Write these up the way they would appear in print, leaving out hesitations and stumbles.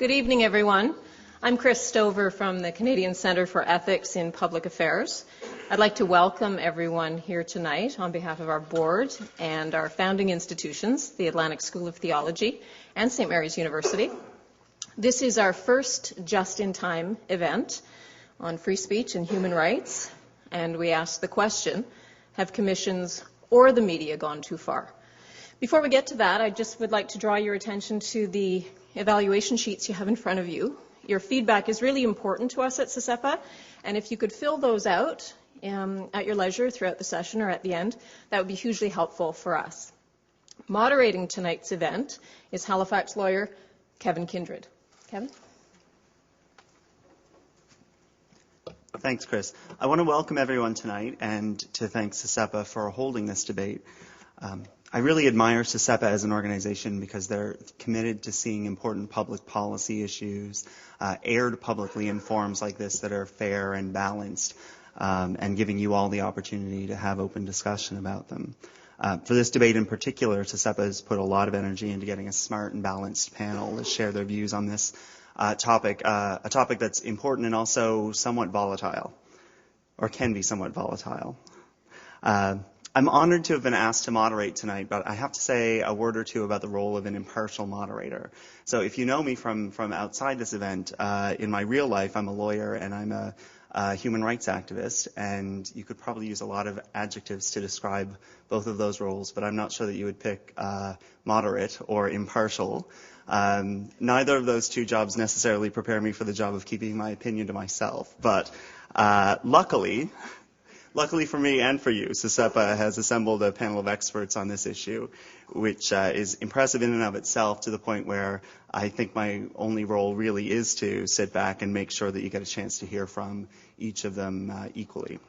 Good evening, everyone. I'm Chris Stover from the Canadian Centre for Ethics in Public Affairs. I'd like to welcome everyone here tonight on behalf of our board and our founding institutions, the Atlantic School of Theology and St. Mary's University. This is our first just-in-time event on free speech and human rights, and we ask the question, have commissions or the media gone too far? Before we get to that, I just would like to draw your attention to the evaluation sheets you have in front of you. Your feedback is really important to us at CISEPA, and if you could fill those out at your leisure throughout the session or at the end, that would be hugely helpful for us. Moderating tonight's event is Halifax lawyer Kevin Kindred. Kevin? Thanks, Chris. I want to welcome everyone tonight and to thank CISEPA for holding this debate. I really admire CISEPA as an organization because they're committed to seeing important public policy issues aired publicly in forums like this that are fair and balanced and giving you all the opportunity to have open discussion about them. For this debate in particular, CISEPA has put a lot of energy into getting a smart and balanced panel to share their views on this topic, a topic that's important and also somewhat volatile, or can be somewhat volatile. I'm honored to have been asked to moderate tonight, but I have to say a word or two about the role of an impartial moderator. So if you know me from outside this event, in my real life, I'm a lawyer and I'm a human rights activist, and you could probably use a lot of adjectives to describe both of those roles, but I'm not sure that you would pick moderate or impartial. Neither of those two jobs necessarily prepare me for the job of keeping my opinion to myself, but luckily for me and for you, CISEPA has assembled a panel of experts on this issue, which is impressive in and of itself to the point where I think my only role really is to sit back and make sure that you get a chance to hear from each of them equally.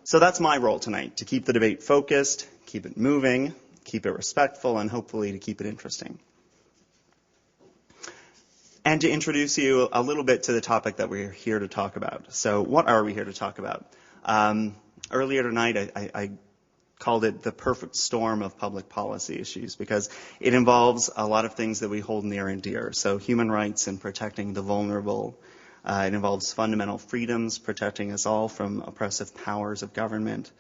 So that's my role tonight, to keep the debate focused, keep it moving, keep it respectful, and hopefully to keep it interesting. And to introduce you a little bit to the topic that we're here to talk about. So what are we here to talk about? Earlier tonight, I called it the perfect storm of public policy issues because it involves a lot of things that we hold near and dear. So human rights and protecting the vulnerable. It involves fundamental freedoms, protecting us all from oppressive powers of government.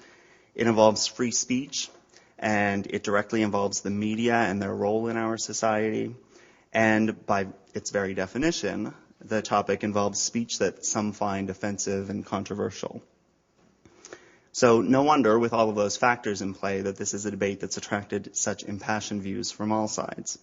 It involves free speech, and it directly involves the media and their role in our society. And by its very definition, the topic involves speech that some find offensive and controversial. So no wonder, with all of those factors in play, that this is a debate that's attracted such impassioned views from all sides.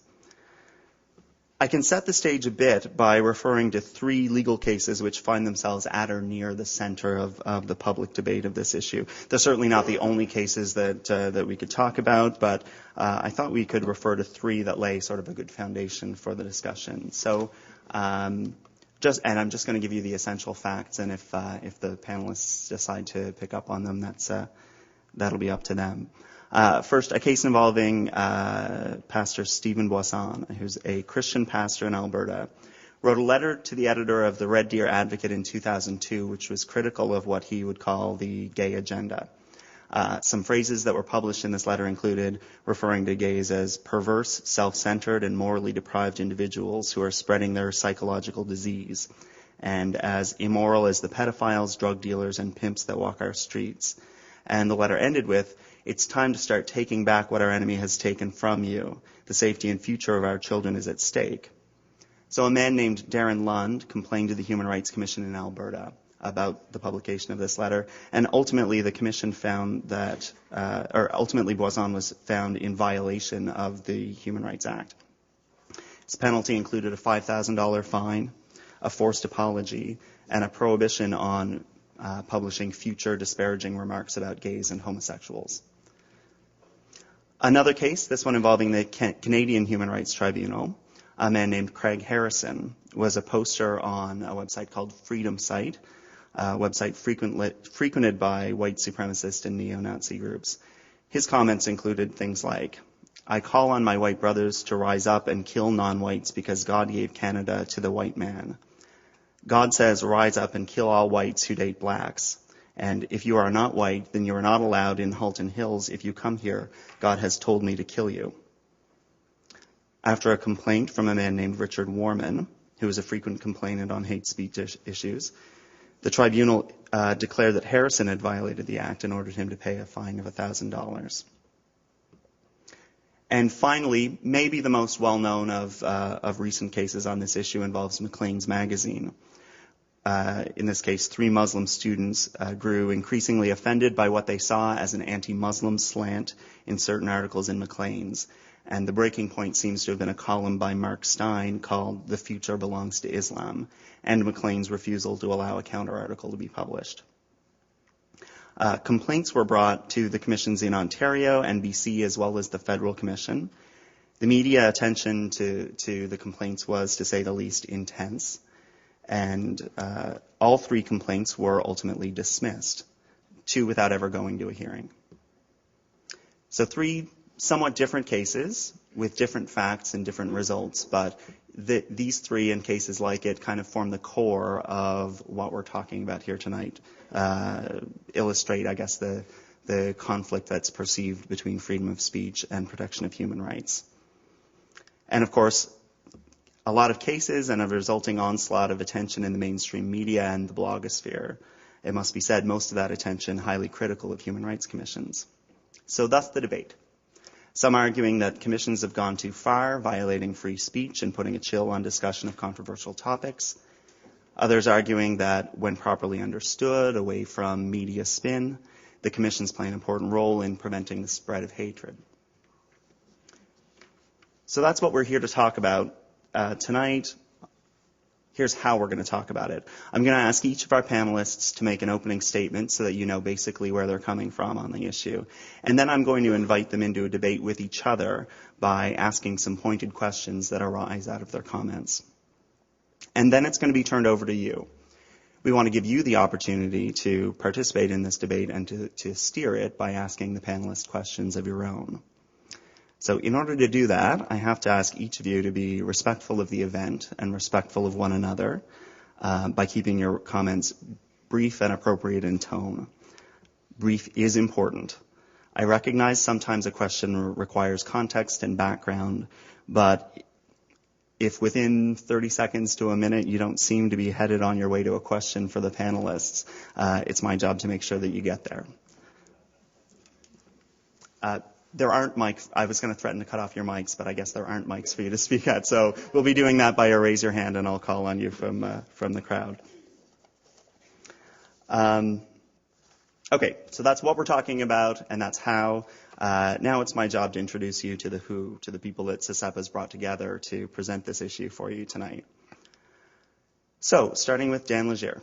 I can set the stage a bit by referring to three legal cases which find themselves at or near the center of the public debate of this issue. They're certainly not the only cases that we could talk about, but I thought we could refer to three that lay sort of a good foundation for the discussion. So and I'm just going to give you the essential facts, and if the panelists decide to pick up on them, that'll be up to them. First, a case involving Pastor Stephen Boisson, who's a Christian pastor in Alberta, wrote a letter to the editor of the Red Deer Advocate in 2002, which was critical of what he would call the gay agenda. Some phrases that were published in this letter included referring to gays as perverse, self-centered, and morally deprived individuals who are spreading their psychological disease, and as immoral as the pedophiles, drug dealers, and pimps that walk our streets. And the letter ended with, "It's time to start taking back what our enemy has taken from you. The safety and future of our children is at stake." So a man named Darren Lund complained to the Human Rights Commission in Alberta about the publication of this letter, and ultimately the commission found that, ultimately Boisson was found in violation of the Human Rights Act. His penalty included a $5,000 fine, a forced apology, and a prohibition on publishing future disparaging remarks about gays and homosexuals. Another case, this one involving the Canadian Human Rights Tribunal, a man named Craig Harrison was a poster on a website called Freedom Site, a website frequented by white supremacist and neo-Nazi groups. His comments included things like, "I call on my white brothers to rise up and kill non-whites because God gave Canada to the white man. God says rise up and kill all whites who date blacks. And if you are not white, then you are not allowed in Halton Hills. If you come here, God has told me to kill you." after a complaint from a man named Richard Warman, who was a frequent complainant on hate speech issues. The tribunal declared that Harrison had violated the act and ordered him to pay a fine of $1,000. And finally, maybe the most well-known of recent cases on this issue involves Maclean's magazine. In this case, 3 Muslim students grew increasingly offended by what they saw as an anti-Muslim slant in certain articles in Maclean's. And the breaking point seems to have been a column by Mark Stein called "The Future Belongs to Islam," and Maclean's refusal to allow a counter-article to be published. Complaints were brought to the commissions in Ontario and BC as well as the Federal Commission. The media attention to the complaints was, to say the least, intense. And all 3 complaints were ultimately dismissed, 2 without ever going to a hearing. So 3 somewhat different cases with different facts and different results, but these 3 and cases like it kind of form the core of what we're talking about here tonight, illustrate, I guess, the conflict that's perceived between freedom of speech and protection of human rights. And of course, a lot of cases and a resulting onslaught of attention in the mainstream media and the blogosphere. It must be said, most of that attention highly critical of human rights commissions. So thus the debate. Some arguing that commissions have gone too far, violating free speech and putting a chill on discussion of controversial topics. Others arguing that when properly understood, away from media spin, the commissions play an important role in preventing the spread of hatred. So that's what we're here to talk about tonight. Here's how we're going to talk about it. I'm going to ask each of our panelists to make an opening statement so that you know basically where they're coming from on the issue. And then I'm going to invite them into a debate with each other by asking some pointed questions that arise out of their comments. And then it's going to be turned over to you. We want to give you the opportunity to participate in this debate and to steer it by asking the panelists questions of your own. So in order to do that, I have to ask each of you to be respectful of the event and respectful of one another by keeping your comments brief and appropriate in tone. Brief is important. I recognize sometimes a question requires context and background, but if within 30 seconds to a minute you don't seem to be headed on your way to a question for the panelists, it's my job to make sure that you get there. There aren't mics. I was going to threaten to cut off your mics, but I guess there aren't mics for you to speak at. So we'll be doing that by a raise your hand, and I'll call on you from the crowd. Okay, so that's what we're talking about, and that's how. Now it's my job to introduce you to the who, to the people that CISEP has brought together to present this issue for you tonight. So, starting with Dan Legere.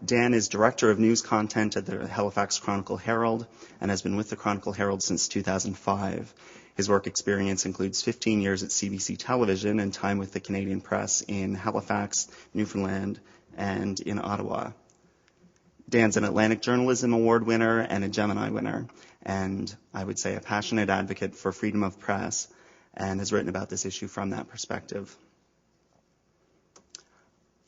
Dan is Director of News Content at the Halifax Chronicle-Herald and has been with the Chronicle-Herald since 2005. His work experience includes 15 years at CBC Television and time with the Canadian Press in Halifax, Newfoundland, and in Ottawa. Dan's an Atlantic Journalism Award winner and a Gemini winner, and I would say a passionate advocate for freedom of press, and has written about this issue from that perspective.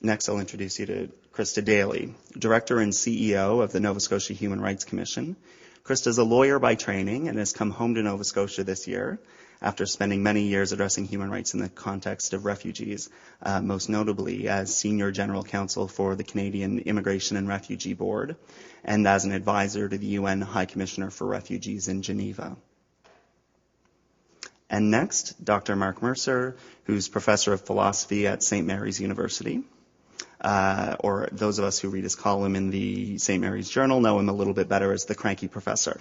Next, I'll introduce you to Krista Daly, Director and CEO of the Nova Scotia Human Rights Commission. Krista is a lawyer by training and has come home to Nova Scotia this year after spending many years addressing human rights in the context of refugees, most notably as Senior General Counsel for the Canadian Immigration and Refugee Board and as an advisor to the UN High Commissioner for Refugees in Geneva. And next, Dr. Mark Mercer, who's Professor of Philosophy at St. Mary's University. Or those of us who read his column in the St. Mary's Journal know him a little bit better as the cranky professor.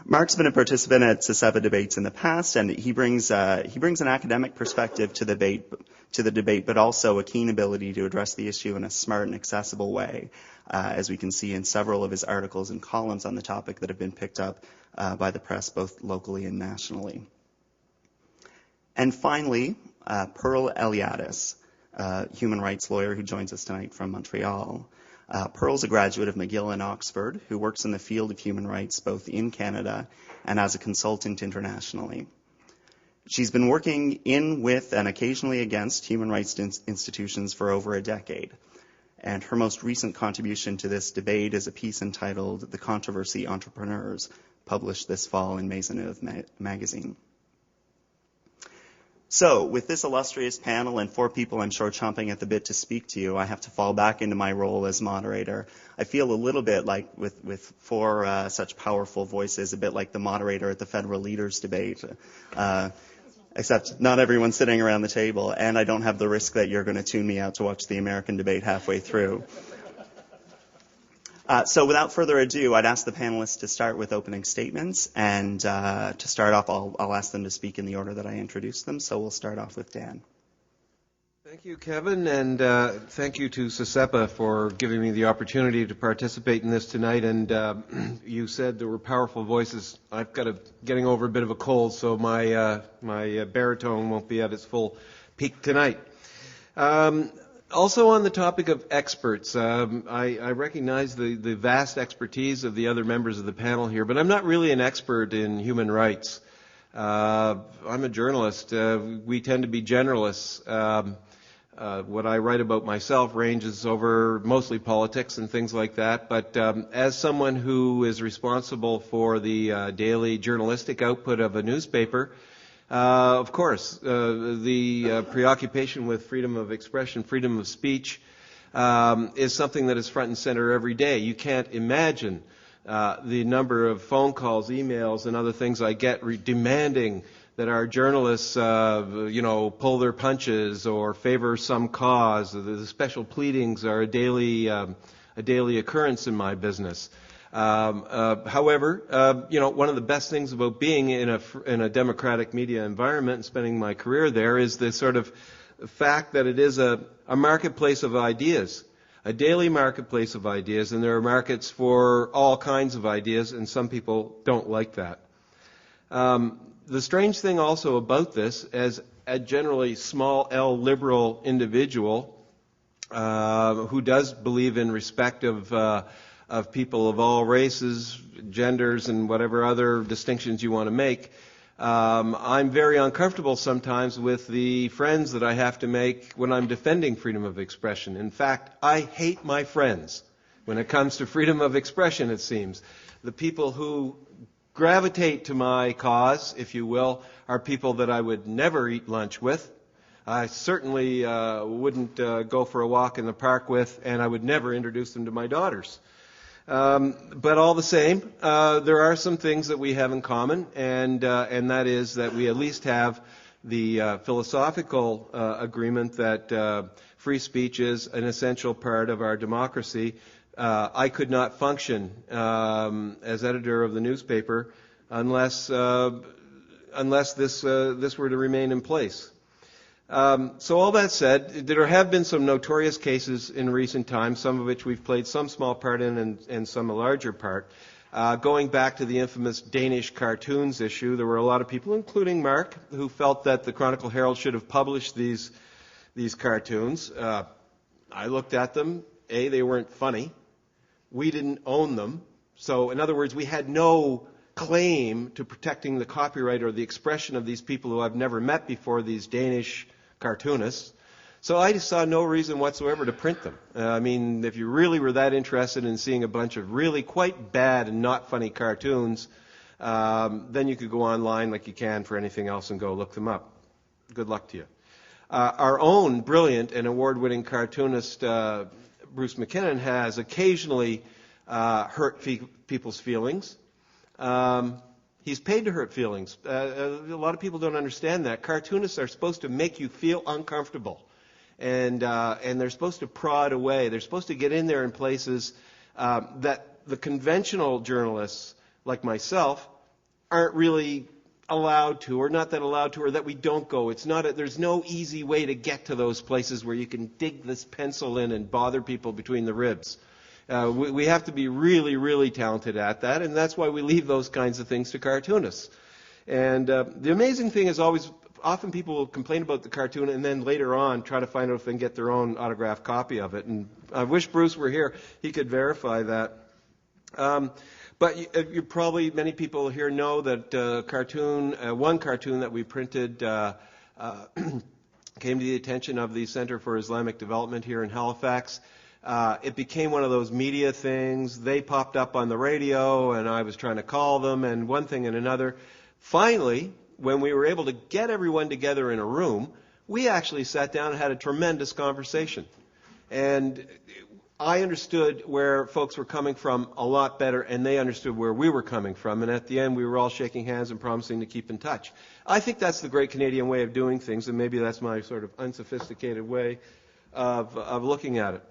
Mark's been a participant at CISEP debates in the past, and he brings an academic perspective to the debate, but also a keen ability to address the issue in a smart and accessible way, as we can see in several of his articles and columns on the topic that have been picked up by the press both locally and nationally. And finally, Pearl Eliadis, human rights lawyer who joins us tonight from Montreal. Pearl's a graduate of McGill and Oxford who works in the field of human rights both in Canada and as a consultant internationally. She's been working in, with, and occasionally against human rights institutions for over a decade. And her most recent contribution to this debate is a piece entitled "The Controversy Entrepreneurs," published this fall in Maisonneuve magazine. So, with this illustrious panel and 4 people I'm sure chomping at the bit to speak to you, I have to fall back into my role as moderator. I feel a little bit like, with 4 such powerful voices, a bit like the moderator at the federal leaders debate. Except not everyone's sitting around the table, and I don't have the risk that you're going to tune me out to watch the American debate halfway through. So without further ado, I'd ask the panelists to start with opening statements, and to start off, I'll ask them to speak in the order that I introduced them. So we'll start off with Dan. Thank you, Kevin, and thank you to SESEPA for giving me the opportunity to participate in this tonight. And you said there were powerful voices. I've got getting over a bit of a cold, so my baritone won't be at its full peak tonight. Also on the topic of experts, I recognize the vast expertise of the other members of the panel here, but I'm not really an expert in human rights. I'm a journalist. We tend to be generalists. What I write about myself ranges over mostly politics and things like that, but as someone who is responsible for the daily journalistic output of a newspaper, of course, the preoccupation with freedom of expression, freedom of speech, is something that is front and center every day. You can't imagine the number of phone calls, emails, and other things I get demanding that our journalists, pull their punches or favor some cause. The special pleadings are a daily occurrence in my business. However, one of the best things about being in a democratic media environment and spending my career there is the sort of fact that it is a marketplace of ideas, a daily marketplace of ideas, and there are markets for all kinds of ideas, and some people don't like that. The strange thing also about this, as a generally small L liberal individual who does believe in respect of people of all races, genders, and whatever other distinctions you want to make, I'm very uncomfortable sometimes with the friends that I have to make when I'm defending freedom of expression. In fact, I hate my friends when it comes to freedom of expression, it seems. The people who gravitate to my cause, if you will, are people that I would never eat lunch with. I certainly wouldn't go for a walk in the park with, and I would never introduce them to my daughters. But all the same, there are some things that we have in common, and that is that we at least have the philosophical agreement that free speech is an essential part of our democracy. I could not function as editor of the newspaper unless this were to remain in place. So all that said, there have been some notorious cases in recent times, some of which we've played some small part in and some a larger part. Going back to the infamous Danish cartoons issue, there were a lot of people, including Mark, who felt that the Chronicle Herald should have published these cartoons. I looked at them. They weren't funny. We didn't own them. So, in other words, we had no claim to protecting the copyright or the expression of these people who I've never met before, these Danish cartoonists. So I just saw no reason whatsoever to print them. I mean, if you really were that interested in seeing a bunch of really quite bad and not funny cartoons, then you could go online like you can for anything else and go look them up. Good luck to you. Our own brilliant and award-winning cartoonist, Bruce McKinnon, has occasionally hurt people's feelings. He's paid to hurt feelings. A lot of people don't understand that. Cartoonists are supposed to make you feel uncomfortable, and they're supposed to prod away. They're supposed to get in there in places that the conventional journalists, like myself, aren't really allowed to, or not that allowed to, or that we don't go. There's no easy way to get to those places where you can dig this pencil in and bother people between the ribs. We have to be really, really talented at that, and that's why we leave those kinds of things to cartoonists. And the amazing thing is often people will complain about the cartoon and then later on try to find out if they can get their own autographed copy of it. And I wish Bruce were here. He could verify that. But you probably, many people here know that one cartoon that we printed came to the attention of the Center for Islamic Development here in Halifax. It became one of those media things. They popped up on the radio, and I was trying to call them, and one thing and another. Finally, when we were able to get everyone together in a room, we actually sat down and had a tremendous conversation. And I understood where folks were coming from a lot better, and they understood where we were coming from. And at the end, we were all shaking hands and promising to keep in touch. I think that's the great Canadian way of doing things, and maybe that's my sort of unsophisticated way of looking at it.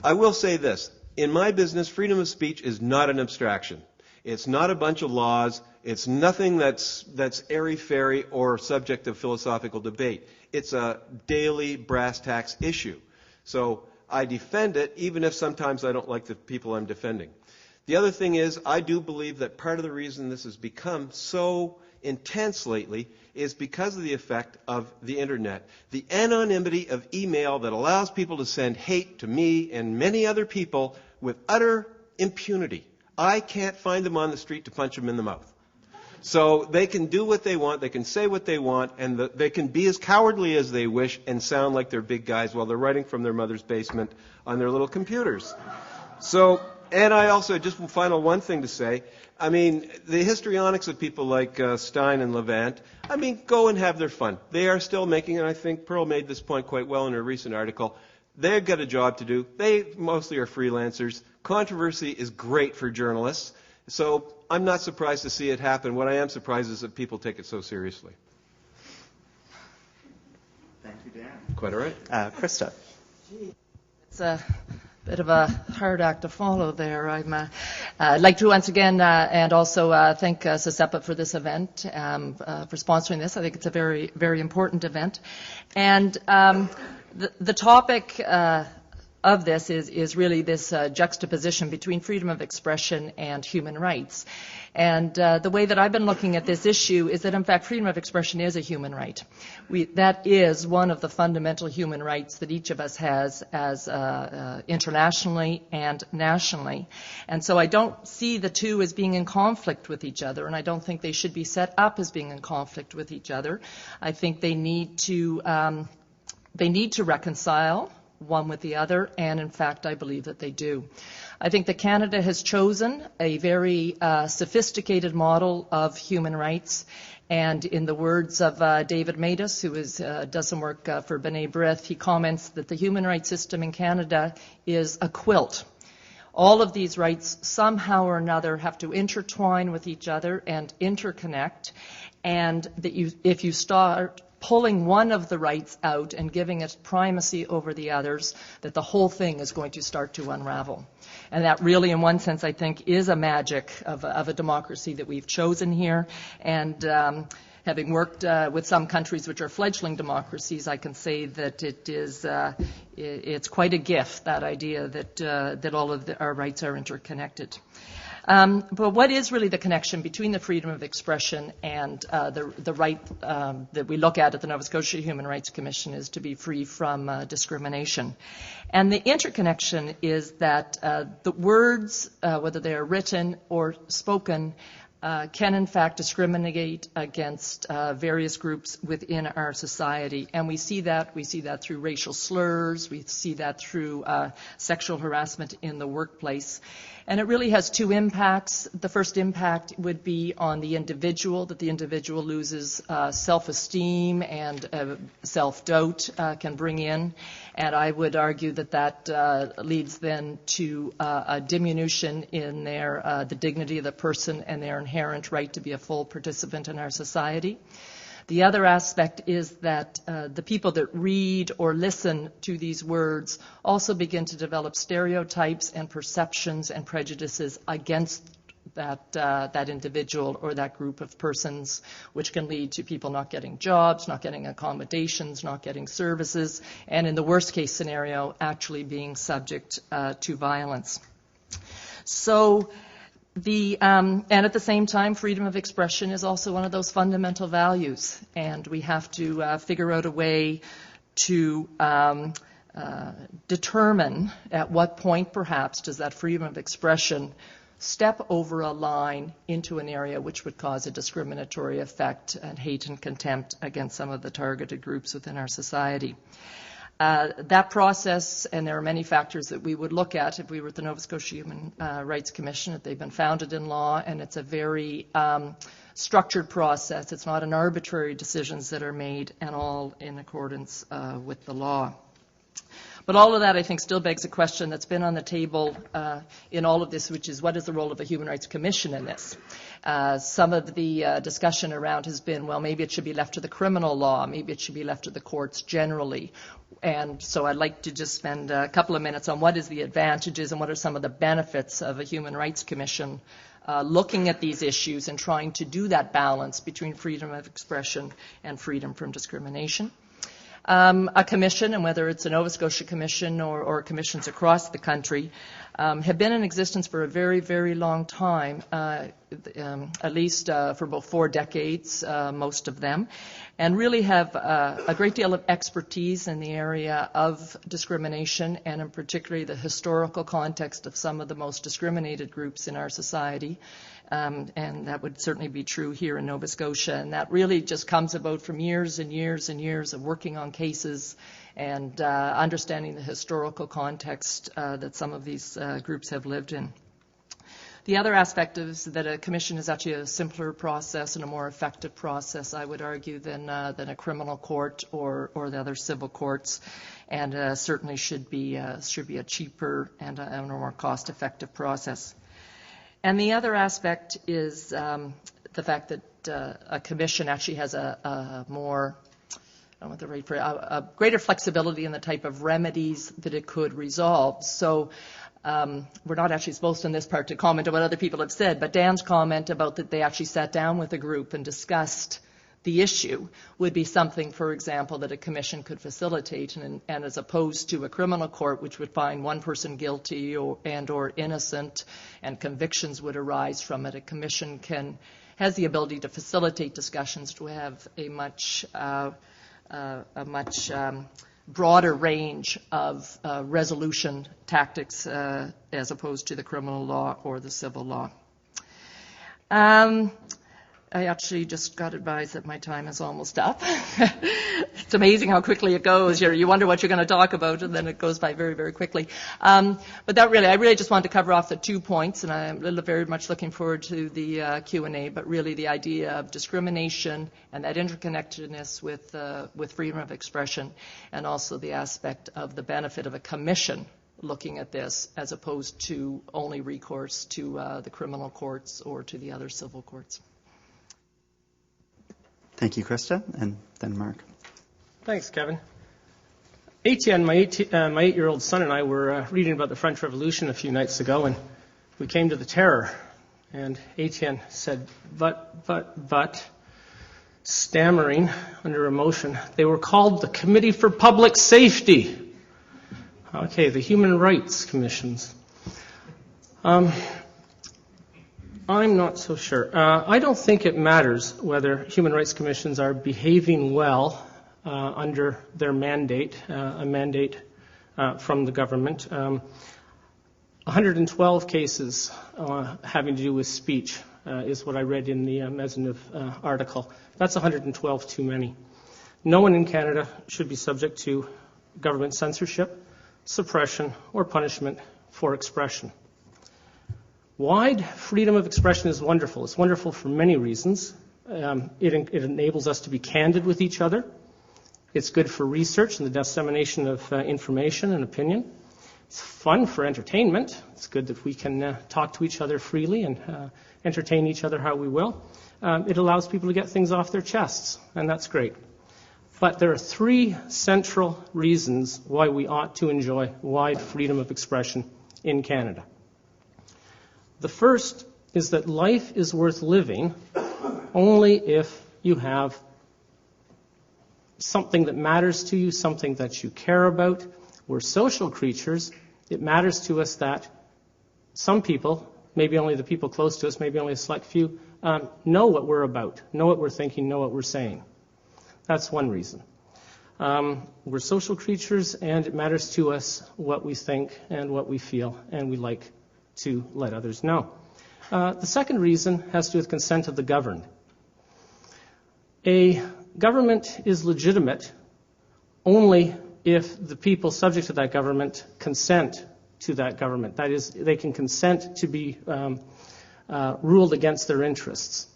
I will say this. In my business, freedom of speech is not an abstraction. It's not a bunch of laws. It's nothing that's airy-fairy or subject of philosophical debate. It's a daily brass tacks issue. So I defend it, even if sometimes I don't like the people I'm defending. The other thing is, I do believe that part of the reason this has become so intense lately is because of the effect of the internet. The anonymity of email that allows people to send hate to me and many other people with utter impunity. I can't find them on the street to punch them in the mouth. So they can do what they want, they can say what they want, and they can be as cowardly as they wish and sound like they're big guys while they're writing from their mother's basement on their little computers. So, and I also, just final one thing to say, I mean, the histrionics of people like Stein and Levant, I mean, go and have their fun. They are still making, and I think Pearl made this point quite well in her recent article, they've got a job to do. They mostly are freelancers. Controversy is great for journalists. So I'm not surprised to see it happen. What I am surprised is that people take it so seriously. Thank you, Dan. Quite all right. Krista. It's a bit of a hard act to follow there. I'd like to once again and also thank SESEPA for this event, for sponsoring this. I think it's a very, very important event. And the topic of this is really this juxtaposition between freedom of expression and human rights. And the way that I've been looking at this issue is that, in fact, freedom of expression is a human right. That is one of the fundamental human rights that each of us has as internationally and nationally. And so I don't see the two as being in conflict with each other, and I don't think they should be set up as being in conflict with each other. I think they need to reconcile one with the other, and in fact I believe that they do. I think that Canada has chosen a very sophisticated model of human rights, and in the words of David Matus, who does some work for B'nai B'rith, he comments that the human rights system in Canada is a quilt. All of these rights somehow or another have to intertwine with each other and interconnect, and that if you start pulling one of the rights out and giving it primacy over the others, that the whole thing is going to start to unravel. And that really, in one sense, I think, is a magic of a democracy that we've chosen here. And having worked with some countries which are fledgling democracies, I can say that it's quite a gift, that idea that all of our rights are interconnected. But what is really the connection between the freedom of expression and the right that we look at the Nova Scotia Human Rights Commission is to be free from discrimination. And the interconnection is that the words, whether they are written or spoken, can in fact discriminate against various groups within our society. And we see that through racial slurs, we see that through sexual harassment in the workplace. And it really has two impacts. The first impact would be on the individual, that the individual loses self-esteem and self-doubt can bring in. And I would argue that leads then to a diminution in the dignity of the person and their inherent right to be a full participant in our society. The other aspect is that the people that read or listen to these words also begin to develop stereotypes and perceptions and prejudices against that individual or that group of persons, which can lead to people not getting jobs, not getting accommodations, not getting services, and in the worst case scenario, actually being subject to violence. So and at the same time, freedom of expression is also one of those fundamental values, and we have to figure out a way to determine at what point perhaps does that freedom of expression step over a line into an area which would cause a discriminatory effect and hate and contempt against some of the targeted groups within our society. That process, and there are many factors that we would look at if we were at the Nova Scotia Human Rights Commission, if they've been founded in law, and it's a very structured process. It's not an arbitrary decisions that are made, and all in accordance with the law. But all of that, I think, still begs a question that's been on the table in all of this, which is, what is the role of a Human Rights Commission in this? Some of the discussion around has been, well, maybe it should be left to the criminal law, maybe it should be left to the courts generally. And so I'd like to just spend a couple of minutes on what is the advantages and what are some of the benefits of a Human Rights Commission looking at these issues and trying to do that balance between freedom of expression and freedom from discrimination. A commission, and whether it's a Nova Scotia commission or commissions across the country, have been in existence for a very, very long time, at least for about 4 decades, most of them, and really have a great deal of expertise in the area of discrimination, and in particular the historical context of some of the most discriminated groups in our society. And that would certainly be true here in Nova Scotia. And that really just comes about from years and years and years of working on cases and understanding the historical context that some of these groups have lived in. The other aspect is that a commission is actually a simpler process and a more effective process, I would argue, than a criminal court or the other civil courts, and certainly should be a cheaper and a more cost-effective process. And the other aspect is the fact that a commission actually has a more, I don't know what the right phrase, a greater flexibility in the type of remedies that it could resolve. So we're not actually supposed in this part to comment on what other people have said, but Dan's comment about that they actually sat down with a group and discussed the issue would be something, for example, that a commission could facilitate, and as opposed to a criminal court, which would find one person guilty or innocent, and convictions would arise from it. A commission has the ability to facilitate discussions, to have a much broader range of resolution tactics as opposed to the criminal law or the civil law. I actually just got advised that my time is almost up. It's amazing how quickly it goes. You wonder what you're going to talk about, and then it goes by very, very quickly. But I really just wanted to cover off the 2 points, and I'm very much looking forward to the Q&A, but really the idea of discrimination and that interconnectedness with freedom of expression, and also the aspect of the benefit of a commission looking at this as opposed to only recourse to the criminal courts or to the other civil courts. Thank you, Krista, and then Mark. Thanks, Kevin. Etienne, my 8-year-old son, and I were reading about the French Revolution a few nights ago, and we came to the Terror. And Etienne said, but, stammering under emotion, they were called the Committee for Public Safety. Okay, the Human Rights Commissions. I'm not so sure. I don't think it matters whether human rights commissions are behaving well under their mandate, a mandate from the government. 112 cases having to do with speech is what I read in the Maisonneuve article. That's 112 too many. No one in Canada should be subject to government censorship, suppression, or punishment for expression. Wide freedom of expression is wonderful. It's wonderful for many reasons. It enables us to be candid with each other. It's good for research and the dissemination of information and opinion. It's fun for entertainment. It's good that we can talk to each other freely and entertain each other how we will. It allows people to get things off their chests, and that's great. But there are 3 central reasons why we ought to enjoy wide freedom of expression in Canada. The first is that life is worth living only if you have something that matters to you, something that you care about. We're social creatures. It matters to us that some people, maybe only the people close to us, maybe only a select few, know what we're about, know what we're thinking, know what we're saying. That's one reason. We're social creatures, and it matters to us what we think and what we feel, and we like to let others know. The second reason has to do with consent of the governed. A government is legitimate only if the people subject to that government consent to that government. That is, they can consent to be ruled against their interests.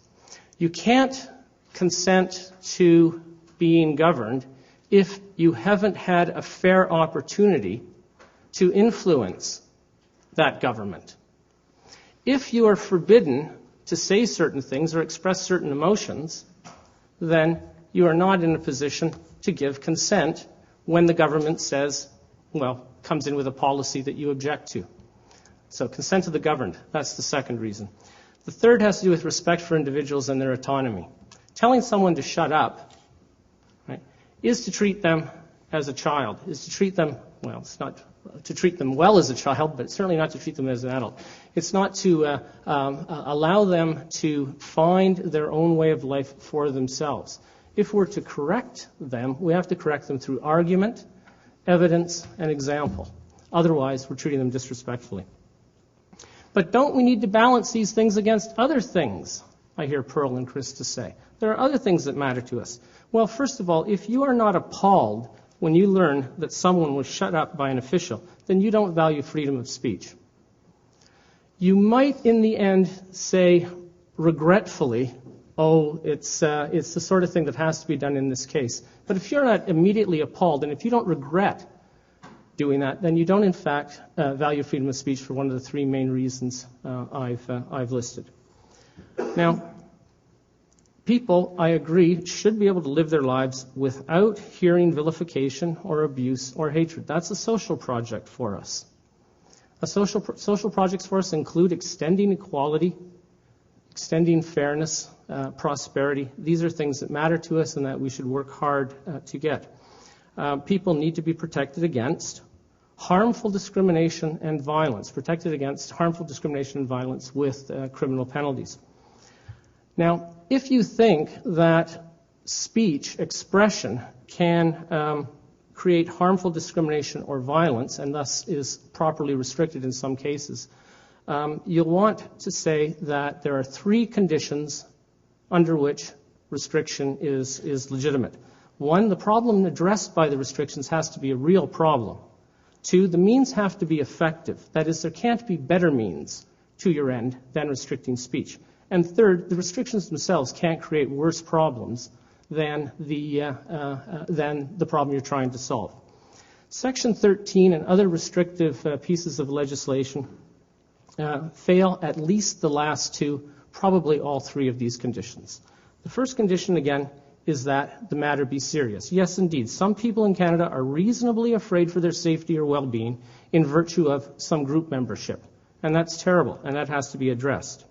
You can't consent to being governed if you haven't had a fair opportunity to influence that government. If you are forbidden to say certain things or express certain emotions, then you are not in a position to give consent when the government says, well, comes in with a policy that you object to. So consent of the governed, that's the second reason. The third has to do with respect for individuals and their autonomy. Telling someone to shut up, right, is to treat them as a child, is to treat them, well, it's not to treat them well as a child, but it's certainly not to treat them as an adult. It's not to allow them to find their own way of life for themselves. If we're to correct them, we have to correct them through argument, evidence, and example. Otherwise, we're treating them disrespectfully. But don't we need to balance these things against other things? I hear Pearl and Krista say. There are other things that matter to us. Well, first of all, if you are not appalled when you learn that someone was shut up by an official, then you don't value freedom of speech. You might, in the end, say regretfully, oh, it's the sort of thing that has to be done in this case. But if you're not immediately appalled, and if you don't regret doing that, then you don't, in fact, value freedom of speech for one of the three main reasons I've listed. Now, people, I agree, should be able to live their lives without hearing vilification or abuse or hatred. That's a social project for us. Social projects for us include extending equality, extending fairness, prosperity. These are things that matter to us and that we should work hard to get. People need to be protected against harmful discrimination and violence, protected against harmful discrimination and violence with criminal penalties. Now, if you think that speech, expression, can create harmful discrimination or violence, and thus is properly restricted in some cases, you'll want to say that there are three conditions under which restriction is legitimate. One, the problem addressed by the restrictions has to be a real problem. Two, the means have to be effective. That is, there can't be better means to your end than restricting speech. And third, the restrictions themselves can't create worse problems than the problem you're trying to solve. Section 13 and other restrictive pieces of legislation fail at least the last two, probably all three of these conditions. The first condition, again, is that the matter be serious. Yes, indeed, some people in Canada are reasonably afraid for their safety or well-being in virtue of some group membership. And that's terrible, and that has to be addressed.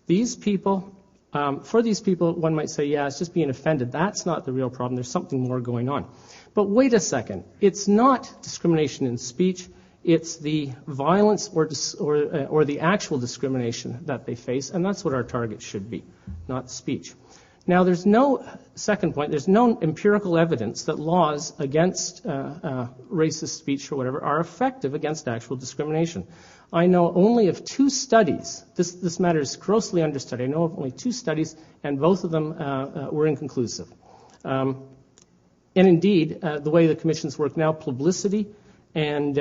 These people, for these people, one might say, yeah, it's just being offended. That's not the real problem. There's something more going on. But wait a second. It's not discrimination in speech. It's the violence or the actual discrimination that they face, and that's what our target should be, not speech. Now, there's no, second point, there's no empirical evidence that laws against racist speech or whatever are effective against actual discrimination. I know only of two studies. This matter is grossly understudied. I know of only two studies, and both of them were inconclusive. And indeed, the way the commissions work now, publicity and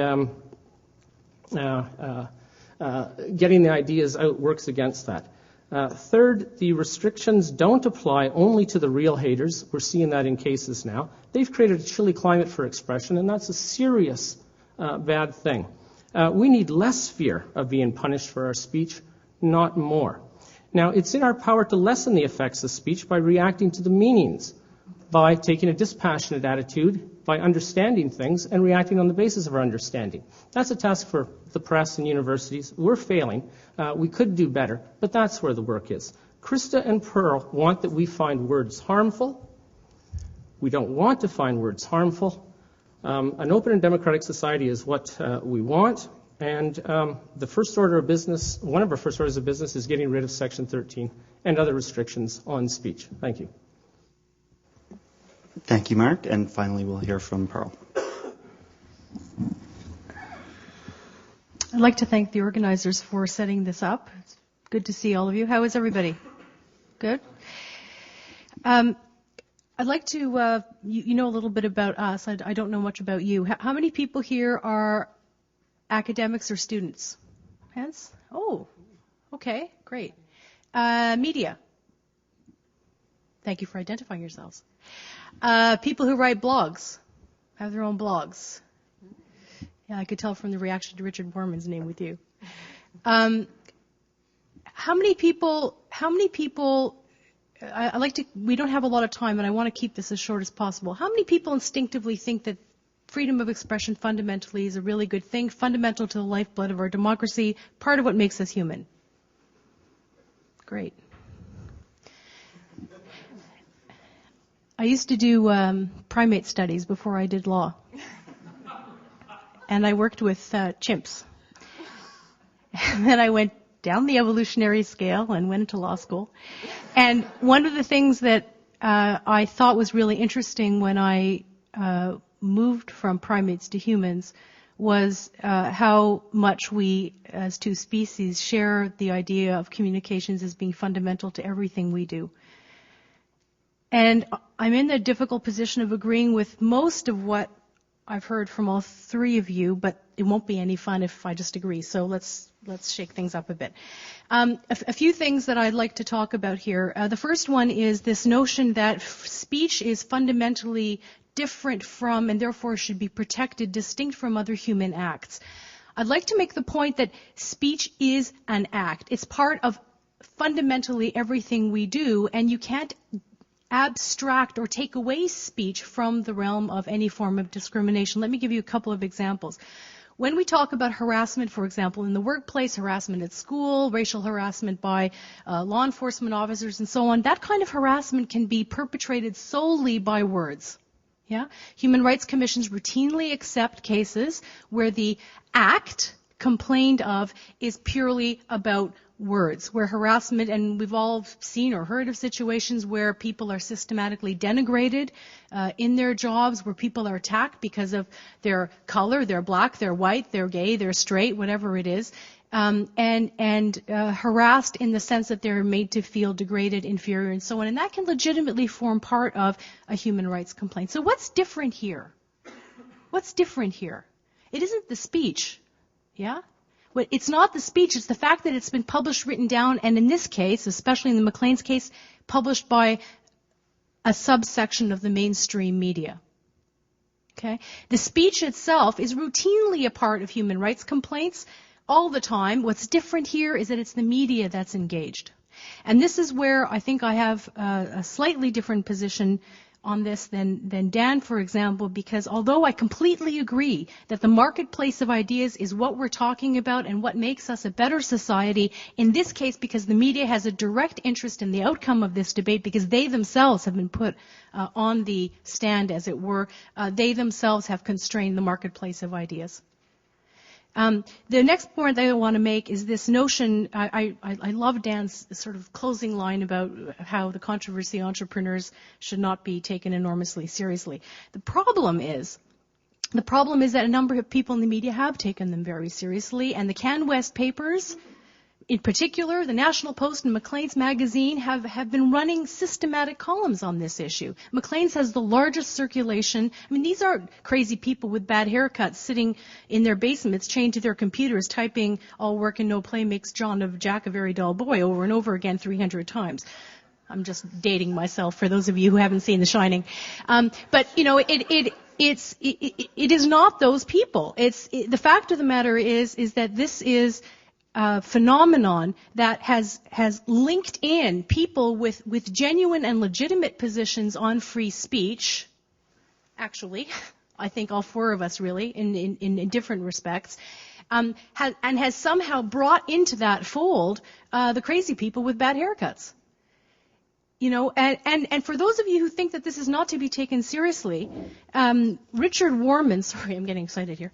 getting the ideas out works against that. Third, the restrictions don't apply only to the real haters. We're seeing that in cases now. They've created a chilly climate for expression, and that's a serious bad thing. We need less fear of being punished for our speech, not more. Now, it's in our power to lessen the effects of speech by reacting to the meanings, by taking a dispassionate attitude, by understanding things and reacting on the basis of our understanding. That's a task for the press and universities. We're failing. We could do better, but that's where the work is. Krista and Pearl want that we find words harmful. We don't want to find words harmful. An open and democratic society is what we want, and the first order of business, one of our first orders of business is getting rid of Section 13 and other restrictions on speech. Thank you. Thank you, Mark. And finally, we'll hear from Pearl. I'd like to thank the organizers for setting this up. It's good to see all of you. How is everybody? Good? I'd like to, you know a little bit about us. I don't know much about you. How many people here are academics or students? Hands? Oh, okay, great. Media? Thank you for identifying yourselves. People who write blogs, have their own blogs. Yeah, I could tell from the reaction to Richard Warman's name with you. How many people, we don't have a lot of time, and I want to keep this as short as possible. How many people instinctively think that freedom of expression fundamentally is a really good thing, fundamental to the lifeblood of our democracy, part of what makes us human? Great. I used to do primate studies before I did law. And I worked with chimps. And then I went down the evolutionary scale and went into law school. And one of the things that I thought was really interesting when I moved from primates to humans was how much we, as two species, share the idea of communications as being fundamental to everything we do. And I'm in the difficult position of agreeing with most of what I've heard from all three of you, but it won't be any fun if I just agree. So let's shake things up a bit. A few things that I'd like to talk about here. The first one is this notion that speech is fundamentally different from and therefore should be protected, distinct from other human acts. I'd like to make the point that speech is an act. It's part of fundamentally everything we do, and you can't abstract or take away speech from the realm of any form of discrimination. Let me give you a couple of examples. When we talk about harassment, for example, in the workplace, harassment at school, racial harassment by law enforcement officers and so on, that kind of harassment can be perpetrated solely by words. Yeah? Human rights commissions routinely accept cases where the act complained of is purely about words, where harassment, and we've all seen or heard of situations where people are systematically denigrated in their jobs, where people are attacked because of their color, they're black, they're white, they're gay, they're straight, whatever it is, and harassed in the sense that they're made to feel degraded, inferior, and so on. And that can legitimately form part of a human rights complaint. So what's different here? What's different here? It isn't the speech, yeah? But it's not the speech, it's the fact that it's been published, written down, and in this case, especially in the McLean's case, published by a subsection of the mainstream media. Okay? The speech itself is routinely a part of human rights complaints all the time. What's different here is that it's the media that's engaged. And this is where I think I have a slightly different position on this than Dan, for example, because although I completely agree that the marketplace of ideas is what we're talking about and what makes us a better society, in this case, because the media has a direct interest in the outcome of this debate, because they themselves have been put on the stand, as it were, they themselves have constrained the marketplace of ideas. The next point that I want to make is this notion, I love Dan's sort of closing line about how the controversy entrepreneurs should not be taken enormously seriously. The problem is that a number of people in the media have taken them very seriously, and the CanWest papers, in particular, the National Post and Maclean's magazine have been running systematic columns on this issue. Maclean's has the largest circulation. I mean, these aren't crazy people with bad haircuts sitting in their basements chained to their computers typing all work and no play makes John of Jack a very dull boy over and over again 300 times. I'm just dating myself for those of you who haven't seen The Shining. But, you know, it is not those people. The fact of the matter is that this is phenomenon that has linked in people with genuine and legitimate positions on free speech. Actually, I think all four of us really, in different respects, and has somehow brought into that fold the crazy people with bad haircuts. You know, and for those of you who think that this is not to be taken seriously, Richard Warman, sorry, I'm getting excited here.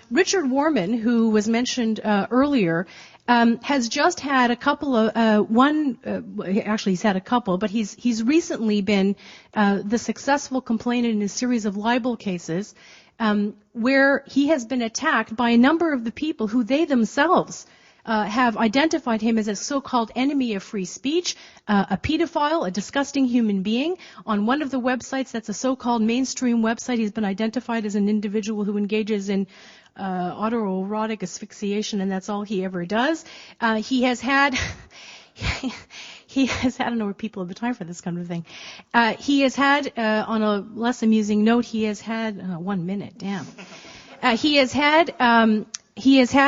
Richard Warman, who was mentioned earlier, has just had a couple of actually he's had a couple, but he's recently been the successful complainant in a series of libel cases, where he has been attacked by a number of the people who they themselves have identified him as a so-called enemy of free speech, a pedophile, a disgusting human being. On one of the websites that's a so-called mainstream website, he's been identified as an individual who engages in autoerotic asphyxiation, and that's all he ever does. He he has had, I don't know where people have the time for this kind of thing. He has had, on a less amusing note, he has had, 1 minute, damn. He has had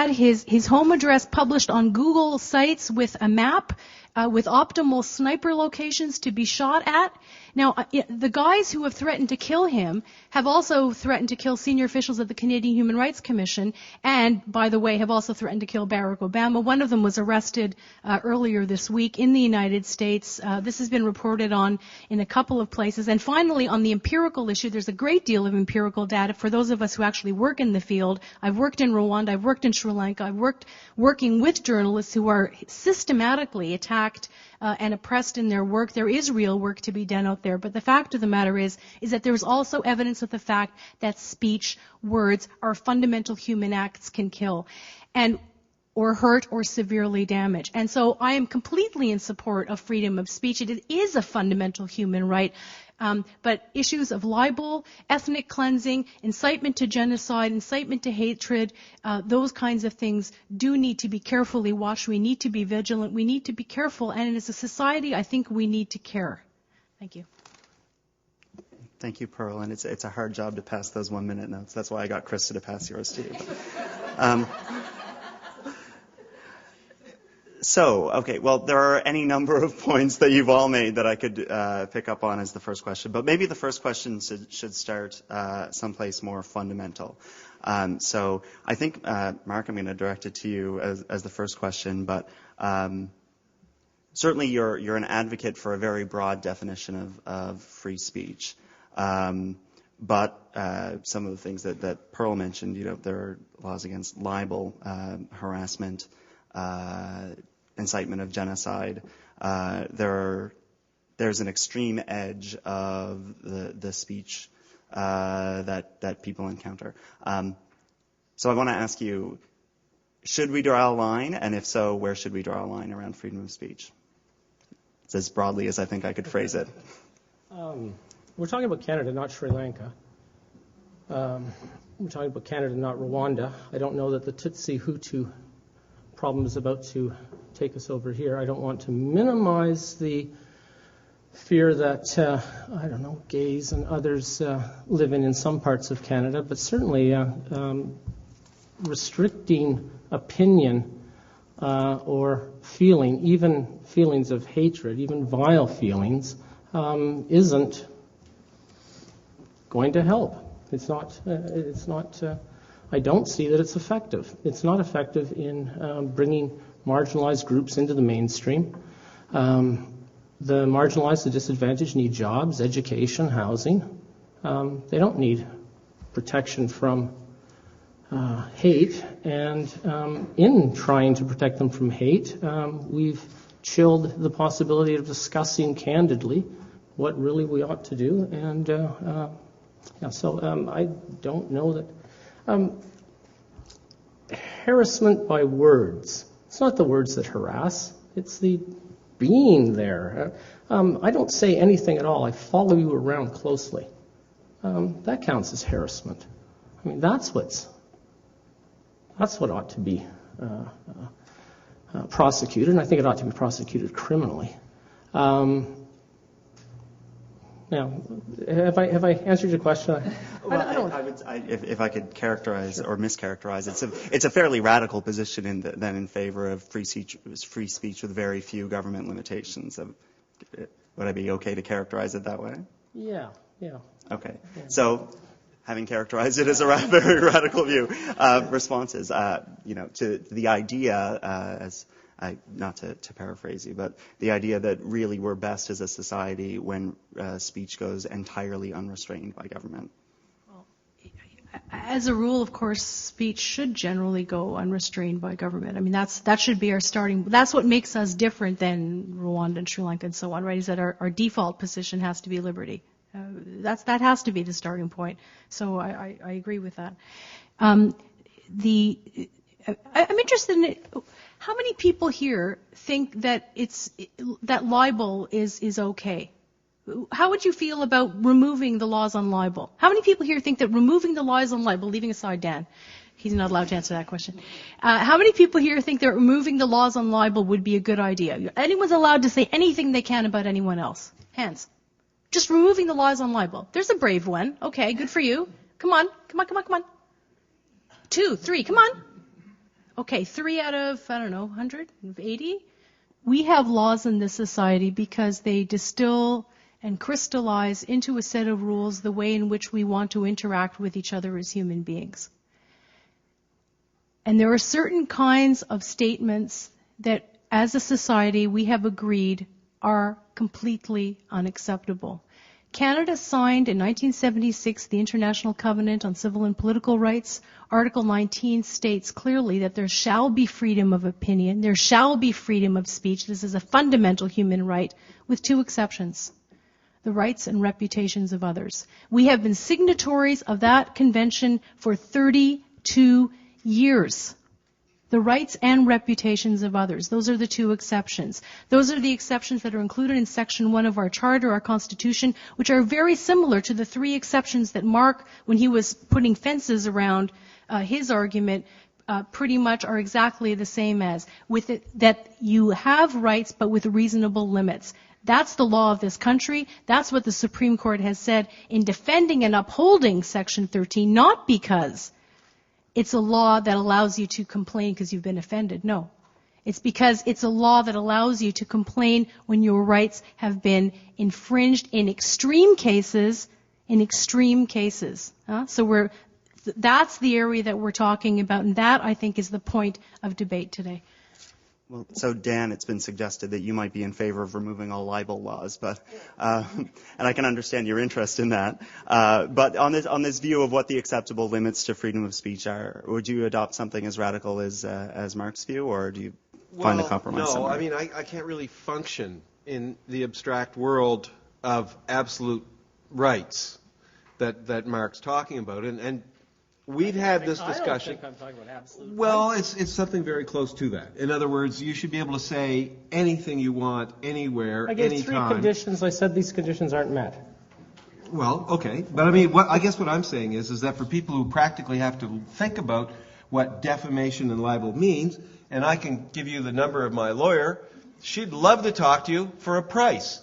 his home address published on Google sites with a map, with optimal sniper locations to be shot at. Now, the guys who have threatened to kill him have also threatened to kill senior officials at the Canadian Human Rights Commission, and, by the way, have also threatened to kill Barack Obama. One of them was arrested earlier this week in the United States. This has been reported on in a couple of places. And finally, on the empirical issue, there's a great deal of empirical data for those of us who actually work in the field. I've worked in Rwanda, I've worked in Sri Lanka, I've worked working with journalists who are systematically attacked and oppressed in their work. There is real work to be done out there, but the fact of the matter is that there's also evidence of the fact that speech, words, are fundamental human acts, can kill, and or hurt or severely damage. And so I am completely in support of freedom of speech. It is a fundamental human right. But issues of libel, ethnic cleansing, incitement to genocide, incitement to hatred, those kinds of things do need to be carefully watched. We need to be vigilant. We need to be careful. And as a society, I think we need to care. Thank you. Thank you, Pearl. And it's a hard job to pass those 1 minute notes. That's why I got Krista to pass yours to you. So, okay, well, there are any number of points that you've all made that I could pick up on as the first question. But maybe the first question should start someplace more fundamental. So I think, Mark, I'm going to direct it to you as the first question. But certainly you're an advocate for a very broad definition of free speech. But some of the things that Pearl mentioned, there are laws against libel, harassment, incitement of genocide. There's an extreme edge of the speech that people encounter. So I want to ask you, should we draw a line? And if so, where should we draw a line around freedom of speech? It's as broadly as I think I could phrase it. We're talking about Canada, not Sri Lanka. We're talking about Canada, not Rwanda. I don't know that the Tutsi-Hutu problem is about to take us over here. I don't want to minimize the fear that, gays and others live in some parts of Canada, but certainly restricting opinion or feeling, even feelings of hatred, even vile feelings, isn't going to help. It's not. I don't see that it's effective. It's not effective in bringing marginalized groups into the mainstream. The marginalized, the disadvantaged need jobs, education, housing. They don't need protection from hate. And in trying to protect them from hate, we've chilled the possibility of discussing candidly what really we ought to do. And so I don't know that. Harassment by words. It's not the words that harass. It's the being there. I don't say anything at all. I follow you around closely. That counts as harassment. I mean, that's what ought to be prosecuted, and I think it ought to be prosecuted criminally. Now, have I answered your question? If I could characterize or mischaracterize, it's a fairly radical position in favor of free speech with very few government limitations. Would I be okay to characterize it that way? Yeah. Okay. Yeah. So, having characterized it as a very radical view, responses, to the idea not to paraphrase you, but the idea that really we're best as a society when speech goes entirely unrestrained by government. Well, as a rule, of course, speech should generally go unrestrained by government. I mean, that should be our starting. That's what makes us different than Rwanda and Sri Lanka and so on, right? Is that our default position has to be liberty. That has to be the starting point. So I agree with that. I'm interested in how many people here think that that libel is okay. How would you feel about removing the laws on libel? How many people here think that removing the laws on libel, leaving aside Dan, he's not allowed to answer that question. How many people here think that removing the laws on libel would be a good idea? Anyone's allowed to say anything they can about anyone else? Hands. Just removing the laws on libel. There's a brave one. Okay, good for you. Come on. 2, 3, come on. Okay, 3 out of, 100, 80? We have laws in this society because they distill and crystallize into a set of rules the way in which we want to interact with each other as human beings. And there are certain kinds of statements that, as a society, we have agreed are completely unacceptable. Canada signed in 1976 the International Covenant on Civil and Political Rights. Article 19 states clearly that there shall be freedom of opinion, there shall be freedom of speech. This is a fundamental human right, with 2 exceptions: the rights and reputations of others. We have been signatories of that convention for 32 years. The rights and reputations of others. Those are the 2 exceptions. Those are the exceptions that are included in Section 1 of our Charter, our Constitution, which are very similar to the 3 exceptions that Mark, when he was putting fences around his argument, pretty much are exactly the same as. With it, that you have rights, but with reasonable limits. That's the law of this country. That's what the Supreme Court has said in defending and upholding Section 13, not because it's a law that allows you to complain because you've been offended. No. It's because it's a law that allows you to complain when your rights have been infringed in extreme cases. So that's the area that we're talking about, and that, I think, is the point of debate today. Well, so Dan, it's been suggested that you might be in favor of removing all libel laws, but and I can understand your interest in that. But on this view of what the acceptable limits to freedom of speech are, would you adopt something as radical as Mark's view, or do you find a compromise? No, somewhere? I mean I can't really function in the abstract world of absolute rights that Mark's talking about, and we've had this discussion. I don't think I'm talking about absolute Well, rights. it's something very close to that. In other words, you should be able to say anything you want, anywhere, I gave anytime. 3 conditions. I said these conditions aren't met. Well, okay. But I mean, I guess what I'm saying is that for people who practically have to think about what defamation and libel means, and I can give you the number of my lawyer, she'd love to talk to you for a price.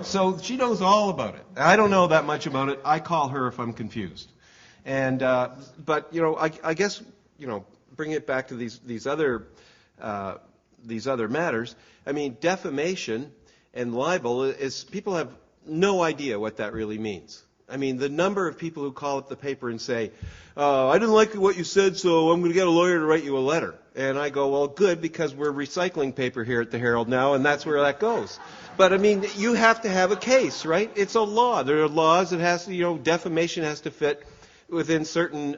So she knows all about it. I don't know that much about it. I call her if I'm confused. And but I guess bring it back to these other matters. I mean, defamation and libel is people have no idea what that really means. I mean, the number of people who call up the paper and say, I didn't like what you said, so I'm going to get a lawyer to write you a letter. And I go, well, good, because we're recycling paper here at the Herald now, and that's where that goes. But, I mean, you have to have a case, right? It's a law. There are laws that has to, defamation has to fit within certain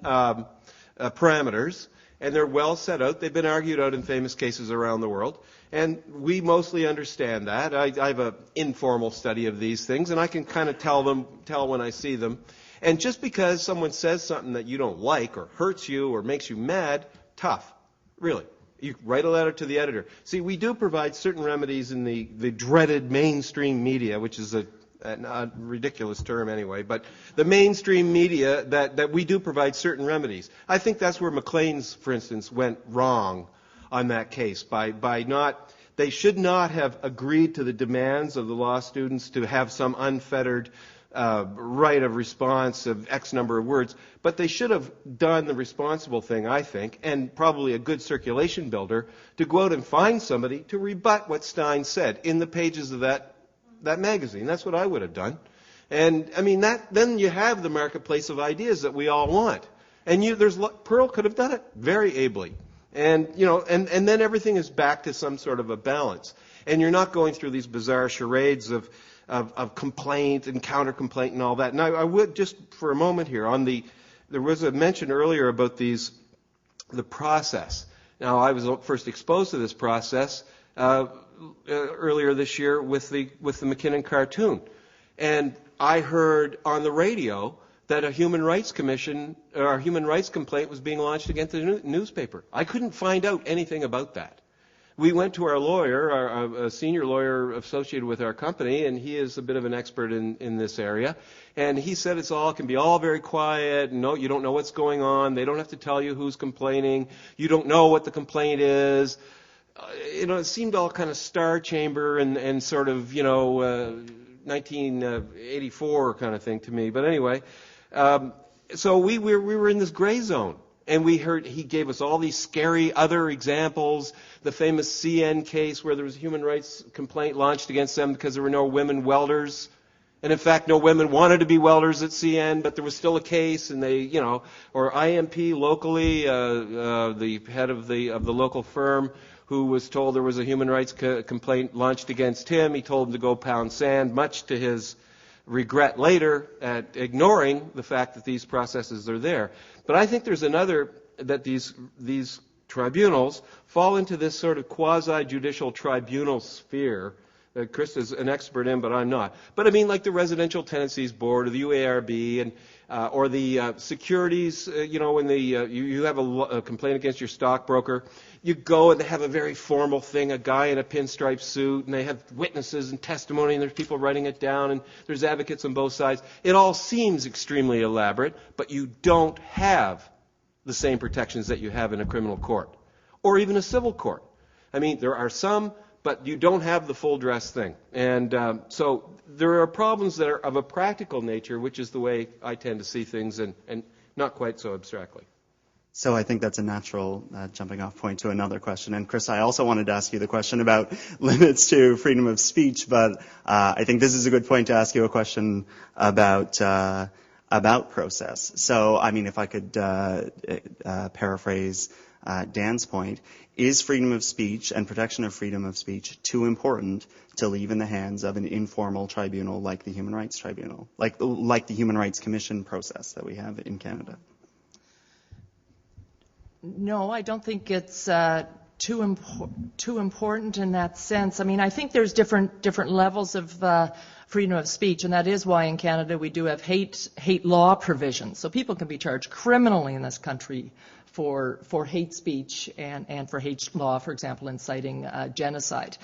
parameters, and they're well set out. They've been argued out in famous cases around the world, and we mostly understand that. I have an informal study of these things, and I can kind of tell when I see them. And just because someone says something that you don't like or hurts you or makes you mad, tough, really. You write a letter to the editor. See, we do provide certain remedies in the dreaded mainstream media, which is a ridiculous term anyway, but the mainstream media that we do provide certain remedies. I think that's where McLean's, for instance, went wrong on that case by not, they should not have agreed to the demands of the law students to have some unfettered right of response of X number of words, but they should have done the responsible thing, I think, and probably a good circulation builder, to go out and find somebody to rebut what Stein said in the pages of that magazine. That's what I would have done. And I mean, then you have the marketplace of ideas that we all want. And Pearl could have done it very ably. And and then everything is back to some sort of a balance. And you're not going through these bizarre charades of complaint and counter-complaint and all that. And I would just for a moment here there was a mention earlier about the process. Now, I was first exposed to this process earlier this year with the McKinnon cartoon, and I heard on the radio that a human rights complaint was being launched against the newspaper. I couldn't find out anything about that. we went to our lawyer, a senior lawyer associated with our company, and he is a bit of an expert in this area. And he said it can be all very quiet. No, you don't know what's going on. They don't have to tell you who's complaining. You don't know what the complaint is. It seemed all kind of Star Chamber and sort of, 1984 kind of thing to me. But anyway, so we were in this gray zone. And we heard he gave us all these scary other examples, the famous CN case where there was a human rights complaint launched against them because there were no women welders. And in fact, no women wanted to be welders at CN, but there was still a case, and they, or IMP locally, the head of the local firm who was told there was a human rights complaint launched against him. He told him to go pound sand, much to his regret later at ignoring the fact that these processes are there. But I think there's another, that these tribunals fall into this sort of quasi-judicial tribunal sphere that Chris is an expert in, but I'm not. But I mean, like the Residential Tenancies Board or the UARB, and or the securities. When you have a complaint against your stockbroker, you go and they have a very formal thing, a guy in a pinstripe suit, and they have witnesses and testimony, and there's people writing it down, and there's advocates on both sides. It all seems extremely elaborate, but you don't have the same protections that you have in a criminal court or even a civil court. I mean, there are some, but you don't have the full dress thing. And so there are problems that are of a practical nature, which is the way I tend to see things, and not quite so abstractly. So I think that's a natural jumping off point to another question. And Chris, I also wanted to ask you the question about limits to freedom of speech, but I think this is a good point to ask you a question about process. So, I mean, if I could paraphrase Dan's point, is freedom of speech and protection of freedom of speech too important to leave in the hands of an informal tribunal like the Human Rights Tribunal, like the Human Rights Commission process that we have in Canada? No, I don't think it's too important in that sense. I mean, I think there's different levels of freedom of speech, and that is why in Canada we do have hate law provisions. So people can be charged criminally in this country for hate speech and for hate law, for example, inciting genocide.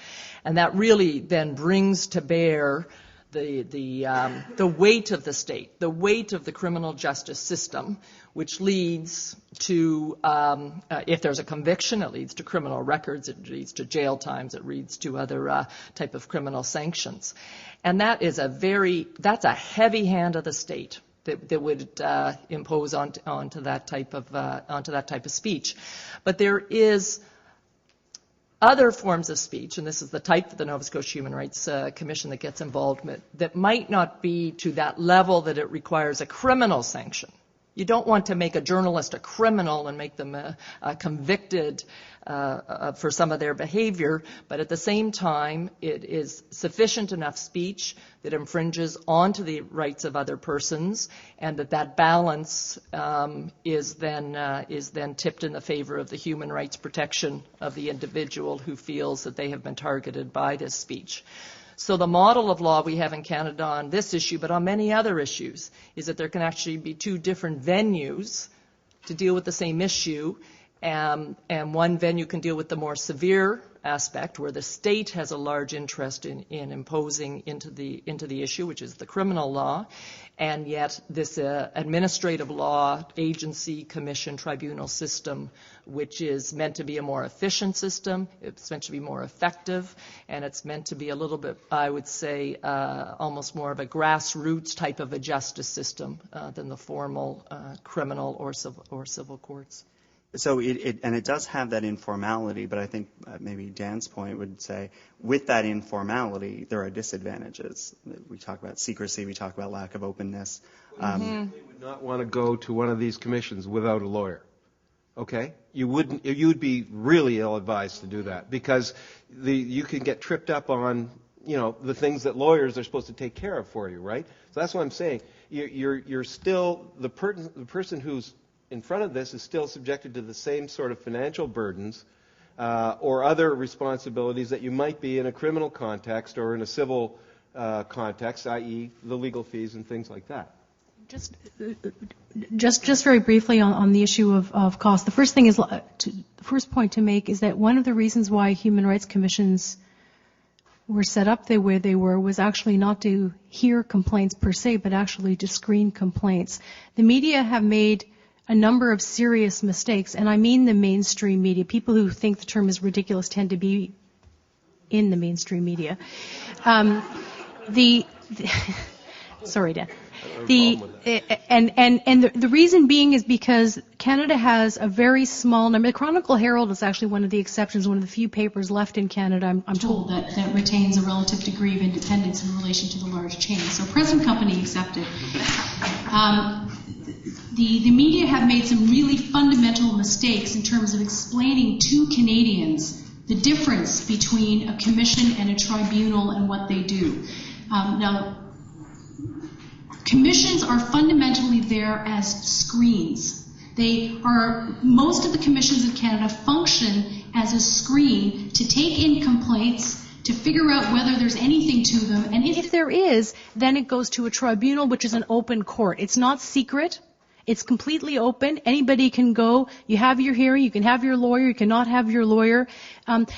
And that really then brings to bear the weight of the state, the weight of the criminal justice system, which leads to, if there's a conviction, it leads to criminal records, it leads to jail times, it leads to other type of criminal sanctions. And that is that's a heavy hand of the state that would impose onto that type of speech. But there is other forms of speech, and this is the type of the Nova Scotia Human Rights Commission that gets involved, that might not be to that level that it requires a criminal sanction. You don't want to make a journalist a criminal and make them convicted for some of their behavior, but at the same time, it is sufficient enough speech that infringes onto the rights of other persons, and that balance is then tipped in the favor of the human rights protection of the individual who feels that they have been targeted by this speech. So the model of law we have in Canada on this issue, but on many other issues, is that there can actually be two different venues to deal with the same issue, and one venue can deal with the more severe aspect, where the state has a large interest in imposing into the issue, which is the criminal law, and yet this administrative law agency, commission, tribunal system, which is meant to be a more efficient system, it's meant to be more effective, and it's meant to be a little bit, I would say, almost more of a grassroots type of a justice system than the formal criminal or civil courts. So it does have that informality, but I think maybe Dan's point would say, with that informality, there are disadvantages. We talk about secrecy, we talk about lack of openness. You would not want to go to one of these commissions without a lawyer. Okay? You would be really ill-advised to do that, because you can get tripped up on, the things that lawyers are supposed to take care of for you, right? So that's what I'm saying. You're still, the person who's in front of this is still subjected to the same sort of financial burdens or other responsibilities that you might be in a criminal context or in a civil context, i.e. the legal fees and things like that. Just very briefly on the issue of cost. The first thing is first point to make is that one of the reasons why human rights commissions were set up the way they were was actually not to hear complaints per se, but actually to screen complaints. The media have made a number of serious mistakes, and I mean the mainstream media. People who think the term is ridiculous tend to be in the mainstream media. Sorry, Dan. The reason being is because Canada has a very small number. The Chronicle Herald is actually one of the exceptions, one of the few papers left in Canada, I'm told, that retains a relative degree of independence in relation to the large chains. So present company accepted. The media have made some really fundamental mistakes in terms of explaining to Canadians the difference between a commission and a tribunal and what they do. Now, commissions are fundamentally there as screens. Most of the commissions in Canada function as a screen to take in complaints, to figure out whether there's anything to them, and if there is, then it goes to a tribunal, which is an open court. It's not secret. It's completely open. Anybody can go. You have your hearing. You can have your lawyer. You cannot have your lawyer. And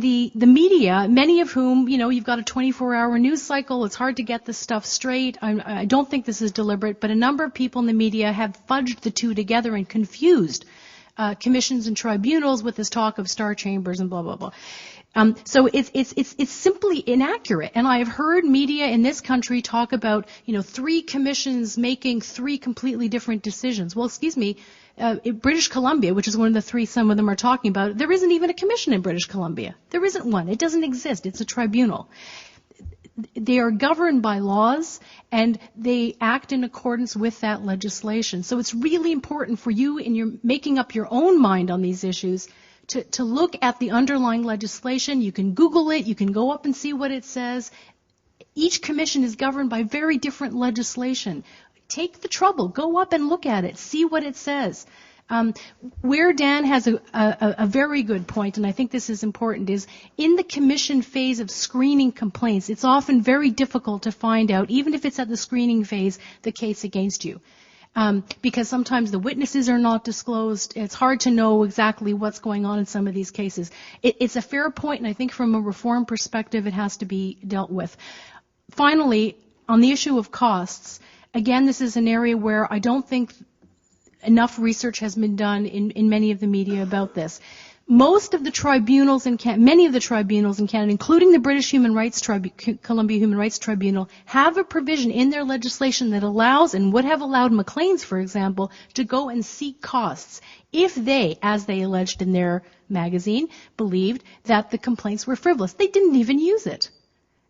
the media, many of whom, you've got a 24-hour news cycle. It's hard to get this stuff straight. I don't think this is deliberate, but a number of people in the media have fudged the two together and confused commissions and tribunals with this talk of star chambers and blah, blah, blah. So it's simply inaccurate. And I have heard media in this country talk about, 3 commissions making 3 completely different decisions. Well, excuse me, British Columbia, which is one of the 3 some of them are talking about, there isn't even a commission in British Columbia. There isn't one. It doesn't exist. It's a tribunal. They are governed by laws, and they act in accordance with that legislation. So it's really important for you, in your making up your own mind on these issues, to look at the underlying legislation. You can Google it. You can go up and see what it says. Each commission is governed by very different legislation. Take the trouble. Go up and look at it. See what it says. Where Dan has a very good point, and I think this is important, is in the commission phase of screening complaints, it's often very difficult to find out, even if it's at the screening phase, the case against you. Because sometimes the witnesses are not disclosed. It's hard to know exactly what's going on in some of these cases. It's a fair point, and I think from a reform perspective it has to be dealt with. Finally, on the issue of costs, again, this is an area where I don't think enough research has been done in many of the media about this. Most of the tribunals many of the tribunals in Canada, including the British Columbia Human Rights Tribunal, have a provision in their legislation that allows, and would have allowed Maclean's, for example, to go and seek costs if they, as they alleged in their magazine, believed that the complaints were frivolous. They didn't even use it.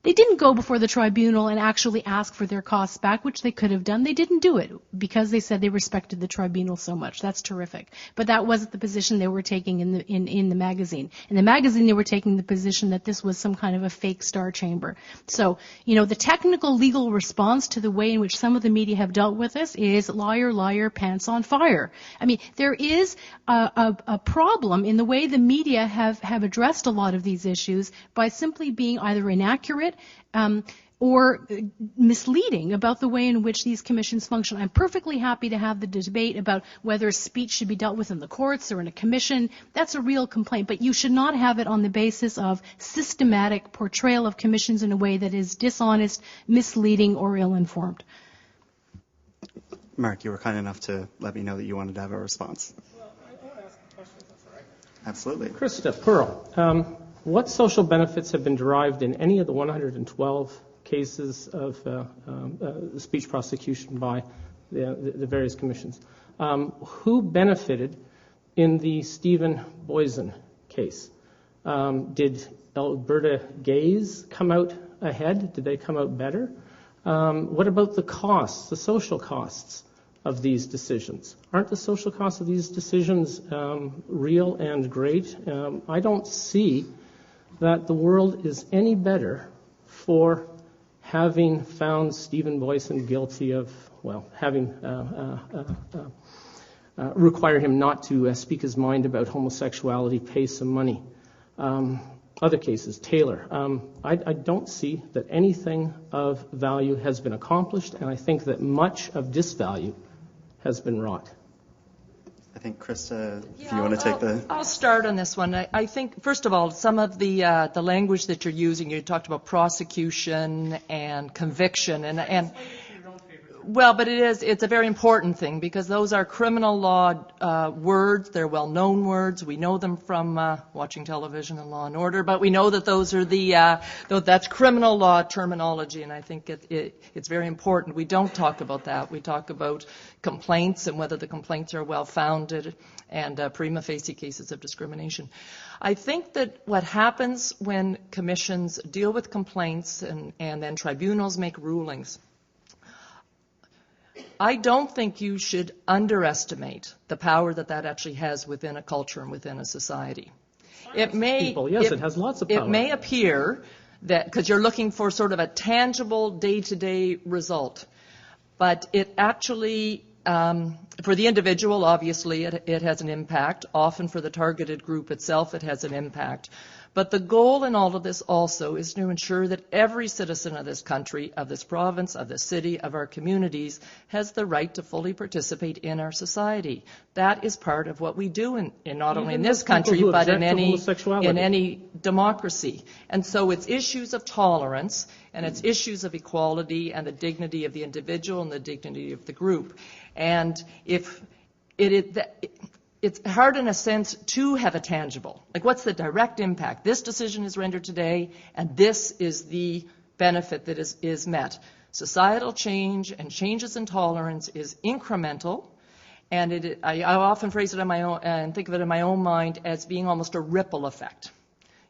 They didn't go before the tribunal and actually ask for their costs back, which they could have done. They didn't do it because they said they respected the tribunal so much. That's terrific. But that wasn't the position they were taking in the magazine. In the magazine, they were taking the position that this was some kind of a fake star chamber. So, the technical legal response to the way in which some of the media have dealt with this is liar, liar, pants on fire. I mean, there is a problem in the way the media have addressed a lot of these issues by simply being either inaccurate or misleading about the way in which these commissions function. I'm perfectly happy to have the debate about whether speech should be dealt with in the courts or in a commission. That's a real complaint, but you should not have it on the basis of systematic portrayal of commissions in a way that is dishonest, misleading, or ill-informed. Mark, you were kind enough to let me know that you wanted to have a response. Well, I want to ask a question, if that's all right. Absolutely. Krista, Pearl, what social benefits have been derived in any of the 112 cases of speech prosecution by the various commissions? Who benefited in the Stephen Boysen case? Did Alberta gays come out ahead? Did they come out better? What about the costs, the social costs of these decisions? Aren't the social costs of these decisions real and great? I don't see that the world is any better for having found Stephen Boysen guilty of, having required him not to speak his mind about homosexuality, pay some money. Other cases, Taylor. I don't see that anything of value has been accomplished, and I think that much of disvalue has been wrought. I think, Krista, if you want to take the... I'll start on this one. I think, first of all, some of the language that you're using, you talked about prosecution and conviction, and well, but it's a very important thing because those are criminal law words. They're well-known words. We know them from watching television and Law and Order, but we know that those are that's criminal law terminology, and I think it's very important. We don't talk about that. We talk about complaints and whether the complaints are well-founded and prima facie cases of discrimination. I think that what happens when commissions deal with complaints and then tribunals make rulings, I don't think you should underestimate the power that actually has within a culture and within a society. It has lots of power. It may appear that, because you're looking for sort of a tangible day-to-day result, but it actually, for the individual, obviously, it has an impact. Often for the targeted group itself, it has an impact. But the goal in all of this also is to ensure that every citizen of this country, of this province, of this city, of our communities, has the right to fully participate in our society. That is part of what we do in not only in this country, but in any democracy. And so it's issues of tolerance, and it's issues of equality and the dignity of the individual and the dignity of the group. And if it's hard in a sense to have a tangible. Like, what's the direct impact? This decision is rendered today, and this is the benefit that is met. Societal change and changes in tolerance is incremental, and I often phrase it in my own and think of it in my own mind as being almost a ripple effect.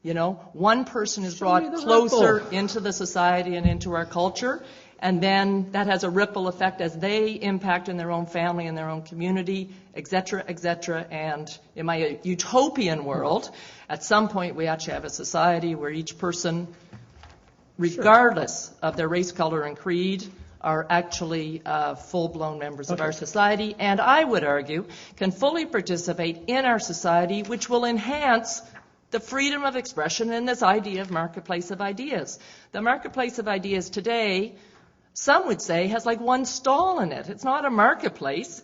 You know, one person is brought closer into the society and into our culture, and then that has a ripple effect as they impact in their own family and their own community, et cetera, et cetera. And in my utopian world, at some point we actually have a society where each person, regardless of their race, color, and creed, are actually full-blown members of our society, and I would argue can fully participate in our society, which will enhance the freedom of expression and this idea of marketplace of ideas. The marketplace of ideas today, some would say, has like one stall in it. It's not a marketplace.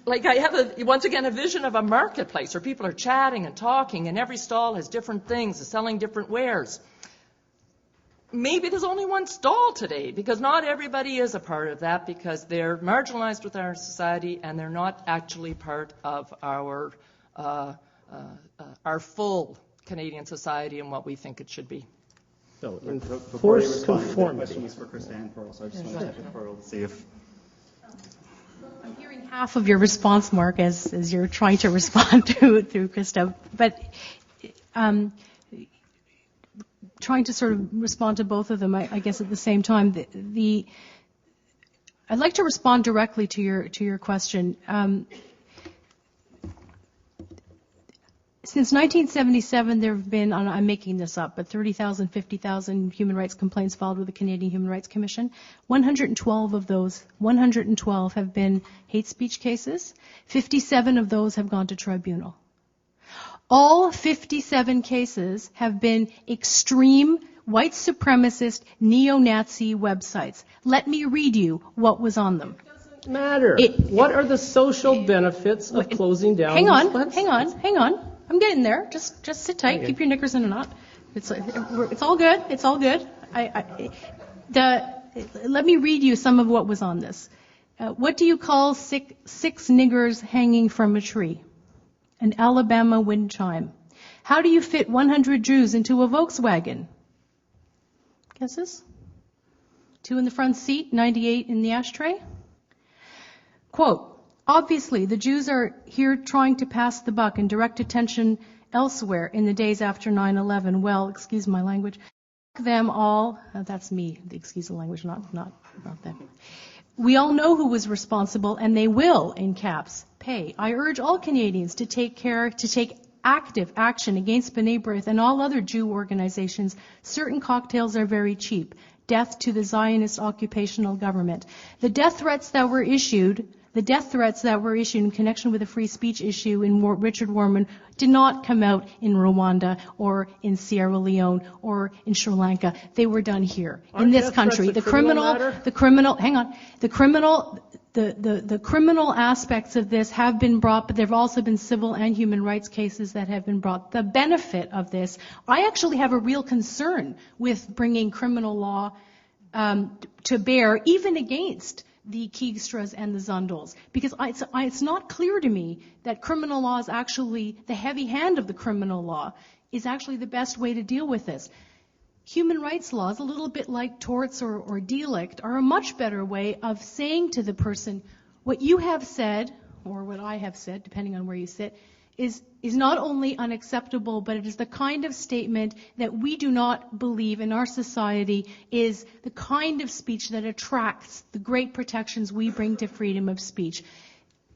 Like, I have, once again, a vision of a marketplace where people are chatting and talking, and every stall has different things, is selling different wares. Maybe there's only one stall today, because not everybody is a part of that, because they're marginalized with our society, and they're not actually part of our full Canadian society and what we think it should be. So, before you respond, the conformity. question was for Krista and Pearl, so I just want to check with Pearl to see if... I'm hearing half of your response, Mark, as you're trying to respond through Krista, but trying to sort of respond to both of them, I guess at the same time. I'd like to respond directly to your question. Since 1977, there have been, I'm making this up, but 30,000, 50,000 human rights complaints filed with the Canadian Human Rights Commission. 112 of those, 112 have been hate speech cases. 57 of those have gone to tribunal. All 57 cases have been extreme white supremacist neo-Nazi websites. Let me read you what was on them. Matter. What are the social benefits of closing down Hang these websites? Hang on. I'm getting there. Just sit tight. Okay. Keep your knickers in a knot. It's all good. It's all good. Let me read you some of what was on this. What do you call six niggers hanging from a tree? An Alabama wind chime. How do you fit 100 Jews into a Volkswagen? Guesses? 2 in the front seat, 98 in the ashtray. Quote, obviously, the Jews are here trying to pass the buck and direct attention elsewhere in the days after 9/11. Well, excuse my language. Them all, that's me, excuse the language, not them. We all know who was responsible, and they will, in caps, pay. I urge all Canadians to take active action against B'nai B'rith and all other Jew organizations. Certain cocktails are very cheap. Death to the Zionist occupational government. The death threats that were issued The death threats that were issued in connection with the free speech issue in Richard Warman did not come out in Rwanda or in Sierra Leone or in Sri Lanka. They were done here, in this country. The criminal aspects of this have been brought, but there have also been civil and human rights cases that have been brought. The benefit of this, I actually have a real concern with bringing criminal law to bear, even against the Keegstras and the Zundels, because it's not clear to me that criminal law is actually, the heavy hand of the criminal law is actually the best way to deal with this. Human rights laws, a little bit like torts or delict, are a much better way of saying to the person, what you have said, or what I have said, depending on where you sit, is not only unacceptable, but it is the kind of statement that we do not believe in our society is the kind of speech that attracts the great protections we bring to freedom of speech.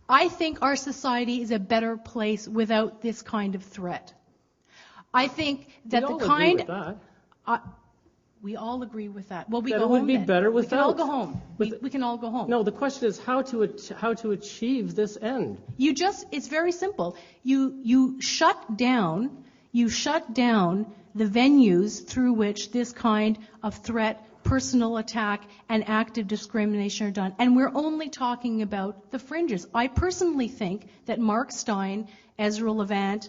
I think our society is a better place without this kind of threat. I think that we all agree with that. We all agree with that. Well, we that go it would home be then. better without. We can all go home. We can all go home. No, the question is how to achieve this end. It's very simple. You shut down the venues through which this kind of threat, personal attack, and active discrimination are done. And we're only talking about the fringes. I personally think that Mark Stein, Ezra Levant,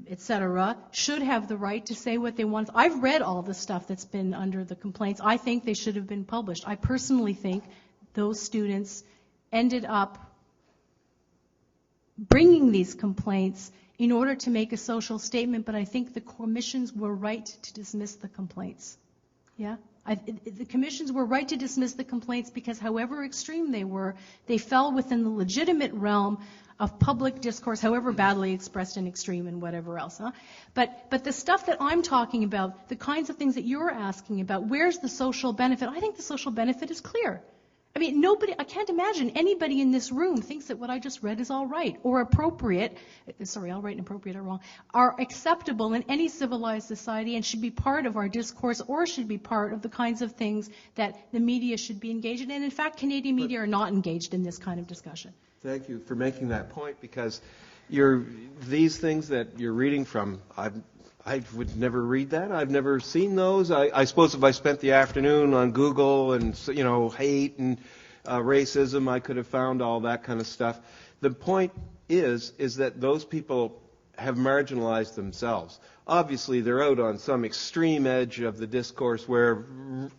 etc., should have the right to say what they want. I've read all the stuff that's been under the complaints. I think they should have been published. I personally think those students ended up bringing these complaints in order to make a social statement, but I think the commissions were right to dismiss the complaints. Yeah? The commissions were right to dismiss the complaints because however extreme they were, they fell within the legitimate realm of public discourse, however badly expressed and extreme and whatever else. But the stuff that I'm talking about, the kinds of things that you're asking about, where's the social benefit? I think the social benefit is clear. I mean, I can't imagine anybody in this room thinks that what I just read is all right or appropriate. Sorry, all right and appropriate are wrong. Are acceptable in any civilized society and should be part of our discourse or should be part of the kinds of things that the media should be engaged in. And in fact, Canadian media are not engaged in this kind of discussion. Thank you for making that point, because these things that you're reading from, I would never read that. I've never seen those. I suppose if I spent the afternoon on Google and, hate and racism, I could have found all that kind of stuff. The point is that those people have marginalized themselves. Obviously, they're out on some extreme edge of the discourse where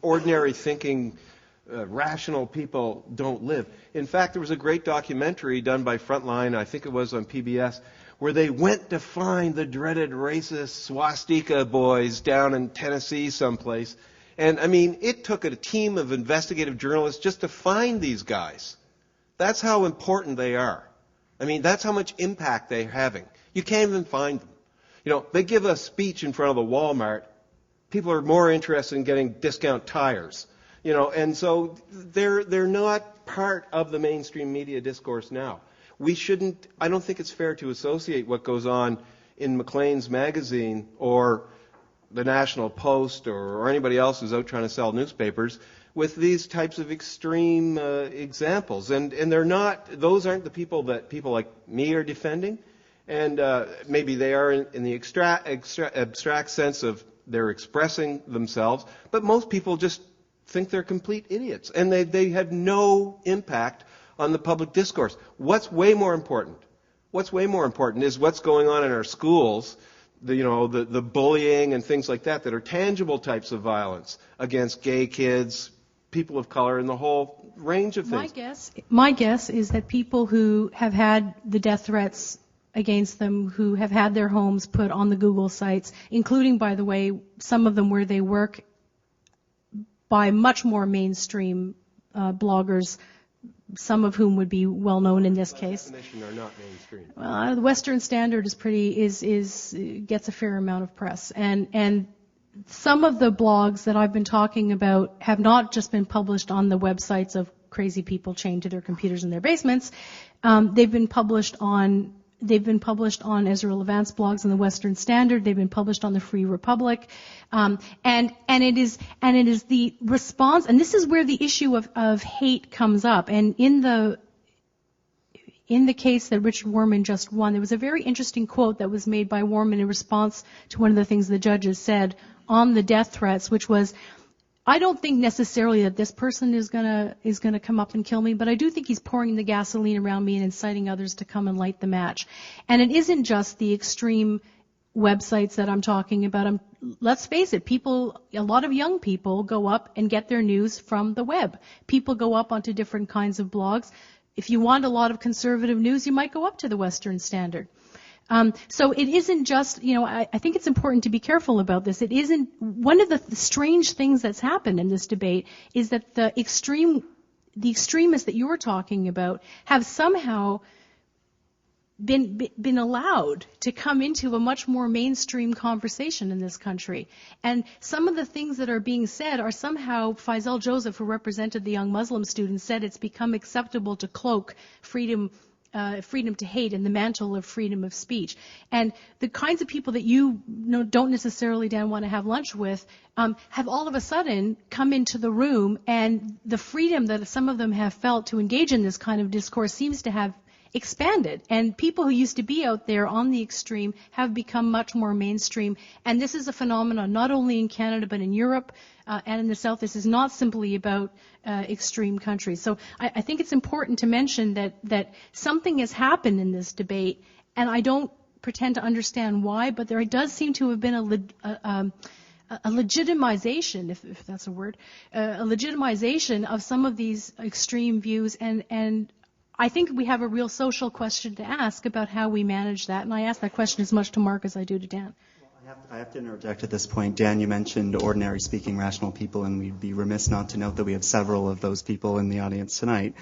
ordinary thinking, rational people don't live. In fact, there was a great documentary done by Frontline, I think it was on PBS, where they went to find the dreaded racist swastika boys down in Tennessee someplace. And, it took a team of investigative journalists just to find these guys. That's how important they are. That's how much impact they're having. You can't even find them. They give a speech in front of the Walmart. People are more interested in getting discount tires. And so they're not part of the mainstream media discourse now. I don't think it's fair to associate what goes on in Maclean's magazine or the National Post or anybody else who's out trying to sell newspapers with these types of extreme examples. And those aren't the people that people like me are defending. And maybe they are in the abstract sense of they're expressing themselves, but most people just think they're complete idiots, and they have no impact on the public discourse. What's way more important is what's going on in our schools, the bullying and things like that are tangible types of violence against gay kids, people of color, and the whole range of things. My guess is that people who have had the death threats against them, who have had their homes put on the Google sites, including, by the way, some of them where they work by much more mainstream bloggers, some of whom would be well known in this case. By definition, are not mainstream. The Western Standard gets a fair amount of press, and some of the blogs that I've been talking about have not just been published on the websites of crazy people chained to their computers in their basements. They've been published on Ezra Levant's blogs in the Western Standard. They've been published on the Free Republic, and it is the response. And this is where the issue of hate comes up. And in the in the case that Richard Warman just won, there was a very interesting quote that was made by Warman in response to one of the things the judges said on the death threats, which was, I don't think necessarily that this person is gonna come up and kill me, but I do think he's pouring the gasoline around me and inciting others to come and light the match. And it isn't just the extreme websites that I'm talking about. Let's face it, a lot of young people go up and get their news from the web. People go up onto different kinds of blogs. If you want a lot of conservative news, you might go up to the Western Standard. So it isn't just, I think it's important to be careful about this. It isn't, one of the strange things that's happened in this debate is that the extremists that you're talking about have somehow been allowed to come into a much more mainstream conversation in this country. And some of the things that are being said are somehow, Faisal Joseph, who represented the young Muslim students, said it's become acceptable to cloak freedom to hate in the mantle of freedom of speech. And the kinds of people that you don't necessarily, Dan, want to have lunch with have all of a sudden come into the room, and the freedom that some of them have felt to engage in this kind of discourse seems to have expanded. And people who used to be out there on the extreme have become much more mainstream. And this is a phenomenon not only in Canada but in Europe and in the South. This is not simply about extreme countries. So I think it's important to mention that something has happened in this debate, and I don't pretend to understand why, but there does seem to have been a legitimization, if that's a word, a legitimization of some of these extreme views, and I think we have a real social question to ask about how we manage that, and I ask that question as much to Mark as I do to Dan. I have to interject at this point. Dan, you mentioned ordinary speaking rational people, and we'd be remiss not to note that we have several of those people in the audience tonight.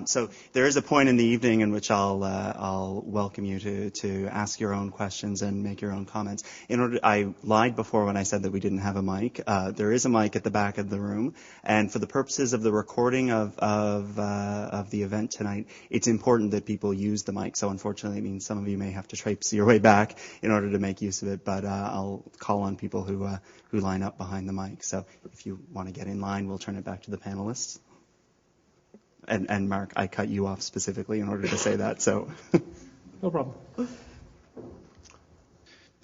So there is a point in the evening in which I'll welcome you to ask your own questions and make your own comments. I lied before when I said that we didn't have a mic. There is a mic at the back of the room, and for the purposes of the recording of the event tonight, it's important that people use the mic. So unfortunately, it means some of you may have to traipse your way back in order to make use of it, but I'll call on people who line up behind the mic. So if you want to get in line, we'll turn it back to the panelists. And Mark, I cut you off specifically in order to say that. So No problem.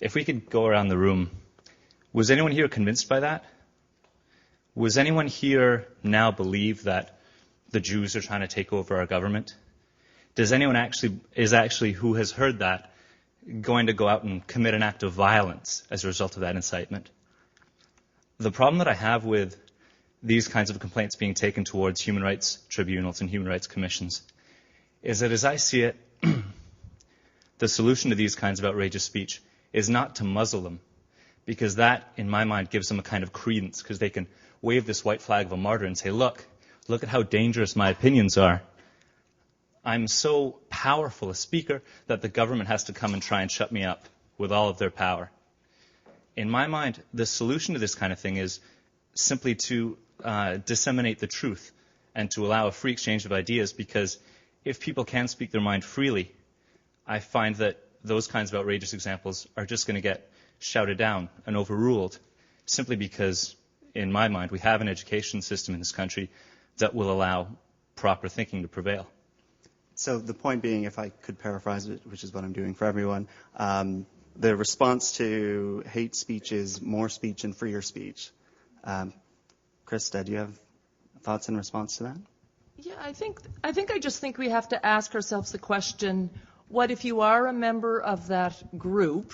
If we could go around the room, was anyone here convinced by that? Was anyone here now believe that the Jews are trying to take over our government? Does anyone actually who has heard that going to go out and commit an act of violence as a result of that incitement? The problem that I have with these kinds of complaints being taken towards human rights tribunals and human rights commissions is that, as I see it, the solution to these kinds of outrageous speech is not to muzzle them, because that, in my mind, gives them a kind of credence, because they can wave this white flag of a martyr and say, look at how dangerous my opinions are. I'm so powerful a speaker that the government has to come and try and shut me up with all of their power. In my mind, the solution to this kind of thing is simply to disseminate the truth and to allow a free exchange of ideas, because if people can speak their mind freely, I find that those kinds of outrageous examples are just going to get shouted down and overruled, simply because, in my mind, we have an education system in this country that will allow proper thinking to prevail. So the point being, if I could paraphrase it, which is what I'm doing for everyone, the response to hate speech is more speech and freer speech. Krista, do you have thoughts in response to that? Yeah, I just think we have to ask ourselves the question, what if you are a member of that group,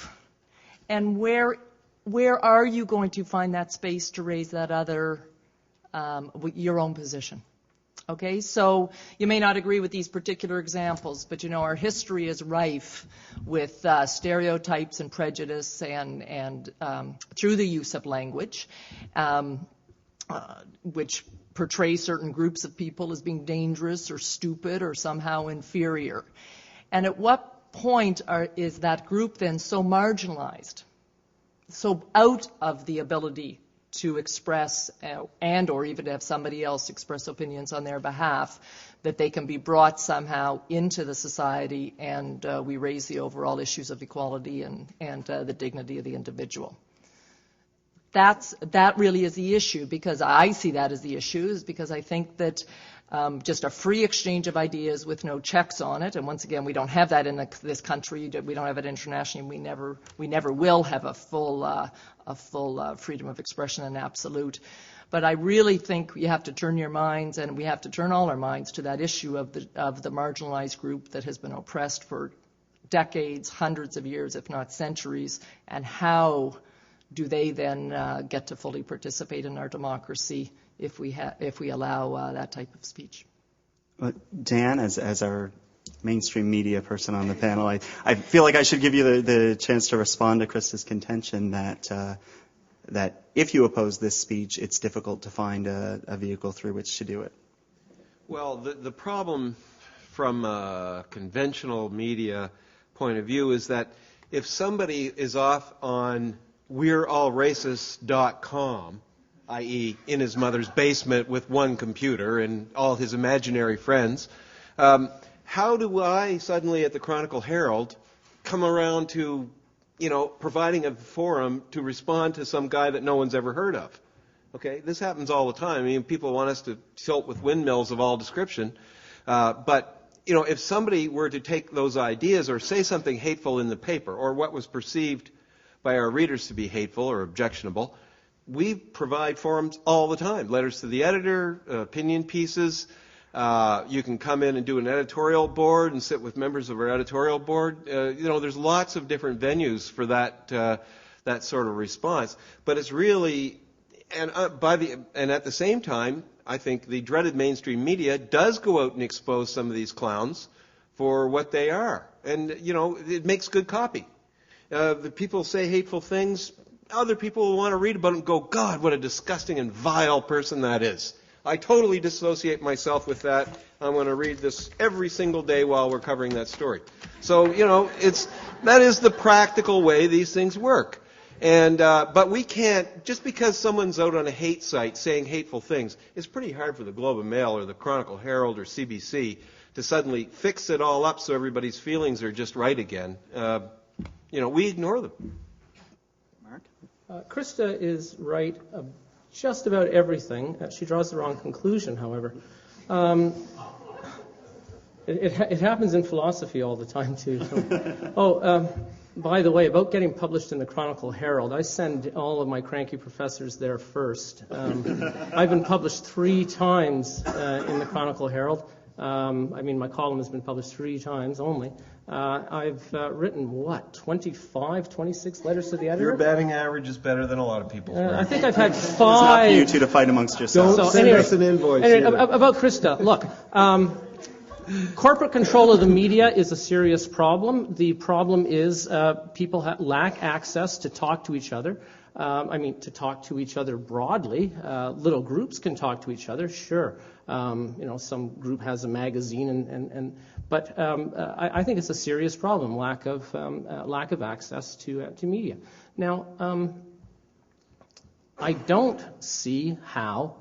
and where are you going to find that space to raise that other, your own position? Okay, so you may not agree with these particular examples, but our history is rife with stereotypes and prejudice and through the use of language, which portray certain groups of people as being dangerous or stupid or somehow inferior. And at what point is that group then so marginalized, so out of the ability to express and or even have somebody else express opinions on their behalf, that they can be brought somehow into the society and we raise the overall issues of equality and the dignity of the individual? That really is the issue, because I see that as the issue, is because I think that just a free exchange of ideas with no checks on it. And once again, we don't have that in this country. We don't have it internationally. We never will have a full freedom of expression and absolute. But I really think you have to turn your minds, and we have to turn all our minds to that issue of the marginalized group that has been oppressed for decades, hundreds of years, if not centuries, and how do they then get to fully participate in our democracy if we allow that type of speech. Dan, as our mainstream media person on the panel, I feel like I should give you the chance to respond to Krista's contention that if you oppose this speech, it's difficult to find a vehicle through which to do it. Well, the problem from a conventional media point of view is that if somebody is off on we'reallracist.com, i.e. in his mother's basement with one computer and all his imaginary friends, how do I suddenly at the Chronicle Herald come around to, providing a forum to respond to some guy that no one's ever heard of? Okay, this happens all the time. I mean, people want us to tilt with windmills of all description, but if somebody were to take those ideas or say something hateful in the paper, or what was perceived by our readers to be hateful or objectionable, we provide forums all the time. Letters to the editor, opinion pieces. You can come in and do an editorial board and sit with members of our editorial board. There's lots of different venues for that sort of response. But it's really, and at the same time, I think the dreaded mainstream media does go out and expose some of these clowns for what they are. And, it makes good copy. The people say hateful things. Other people will want to read about it and go, God, what a disgusting and vile person that is. I totally dissociate myself with that. I'm going to read this every single day while we're covering that story. So, that is the practical way these things work. And but we can't, just because someone's out on a hate site saying hateful things, it's pretty hard for the Globe and Mail or the Chronicle Herald or CBC to suddenly fix it all up so everybody's feelings are just right again. We ignore them. Mark? Krista is right just about everything. She draws the wrong conclusion, however. It happens in philosophy all the time, too. So. By the way, about getting published in the Chronicle Herald, I send all of my cranky professors there first. I've been published 3 times in the Chronicle Herald. My column has been published 3 times only. I've written, 25, 26 letters to the editor? Your batting average is better than a lot of people's. I think I've had 5. It's not for you two to fight amongst yourselves. Don't send us an invoice. About Krista, look. Corporate control of the media is a serious problem. The problem is people lack access to talk to each other. To talk to each other broadly. Little groups can talk to each other, sure. Some group has a magazine, but I think it's a serious problem, lack of access to media. Now, I don't see how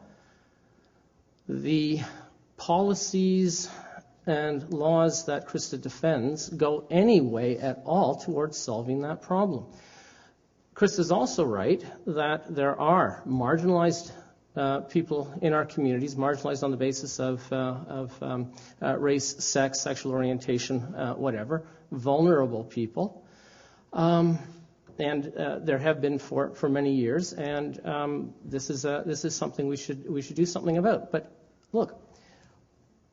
the policies and laws that Krista defends go any way at all towards solving that problem. Krista's also right that there are marginalized people in our communities, marginalized on the basis of race, sex, sexual orientation, whatever, vulnerable people. And there have been for many years, and this is something we should do something about. But look,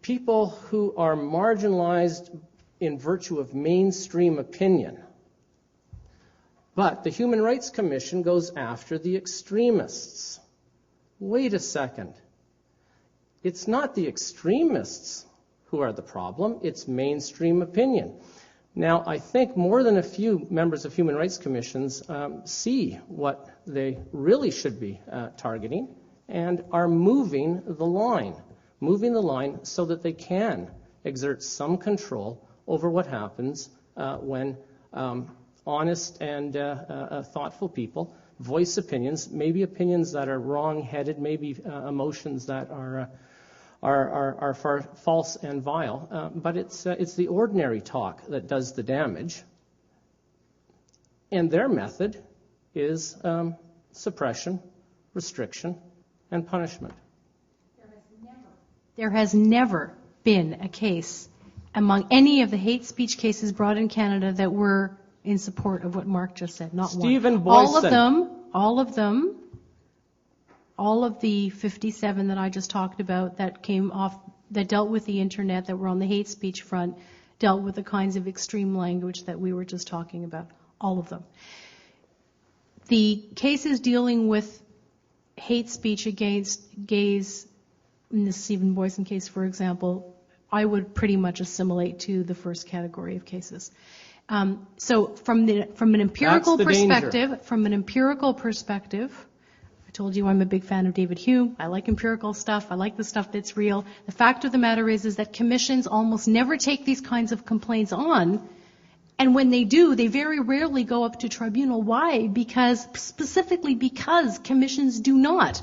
people who are marginalized in virtue of mainstream opinion, but the Human Rights Commission goes after the extremists. Wait a second. It's not the extremists who are the problem, it's mainstream opinion. Now, I think more than a few members of Human Rights Commissions see what they really should be targeting and are moving the line so that they can exert some control over what happens when honest and thoughtful people voice opinions, maybe opinions that are wrong-headed, maybe emotions that are false and vile, but it's the ordinary talk that does the damage. And their method is There has never been a case among any of the hate speech cases brought in Canada that were in support of what Mark just said. Not Stephen one. Boyson. All of the 57 that I just talked about that came off, that dealt with the internet, that were on the hate speech front, dealt with the kinds of extreme language that we were just talking about. All of them. The cases dealing with hate speech against gays, in the Stephen Boyson case, for example, I would pretty much assimilate to the first category of cases. So from an empirical perspective, I told you I'm a big fan of David Hume. I like empirical stuff. I like the stuff that's real. The fact of the matter is that commissions almost never take these kinds of complaints on. And when they do, they very rarely go up to tribunal. Why? Specifically because commissions do not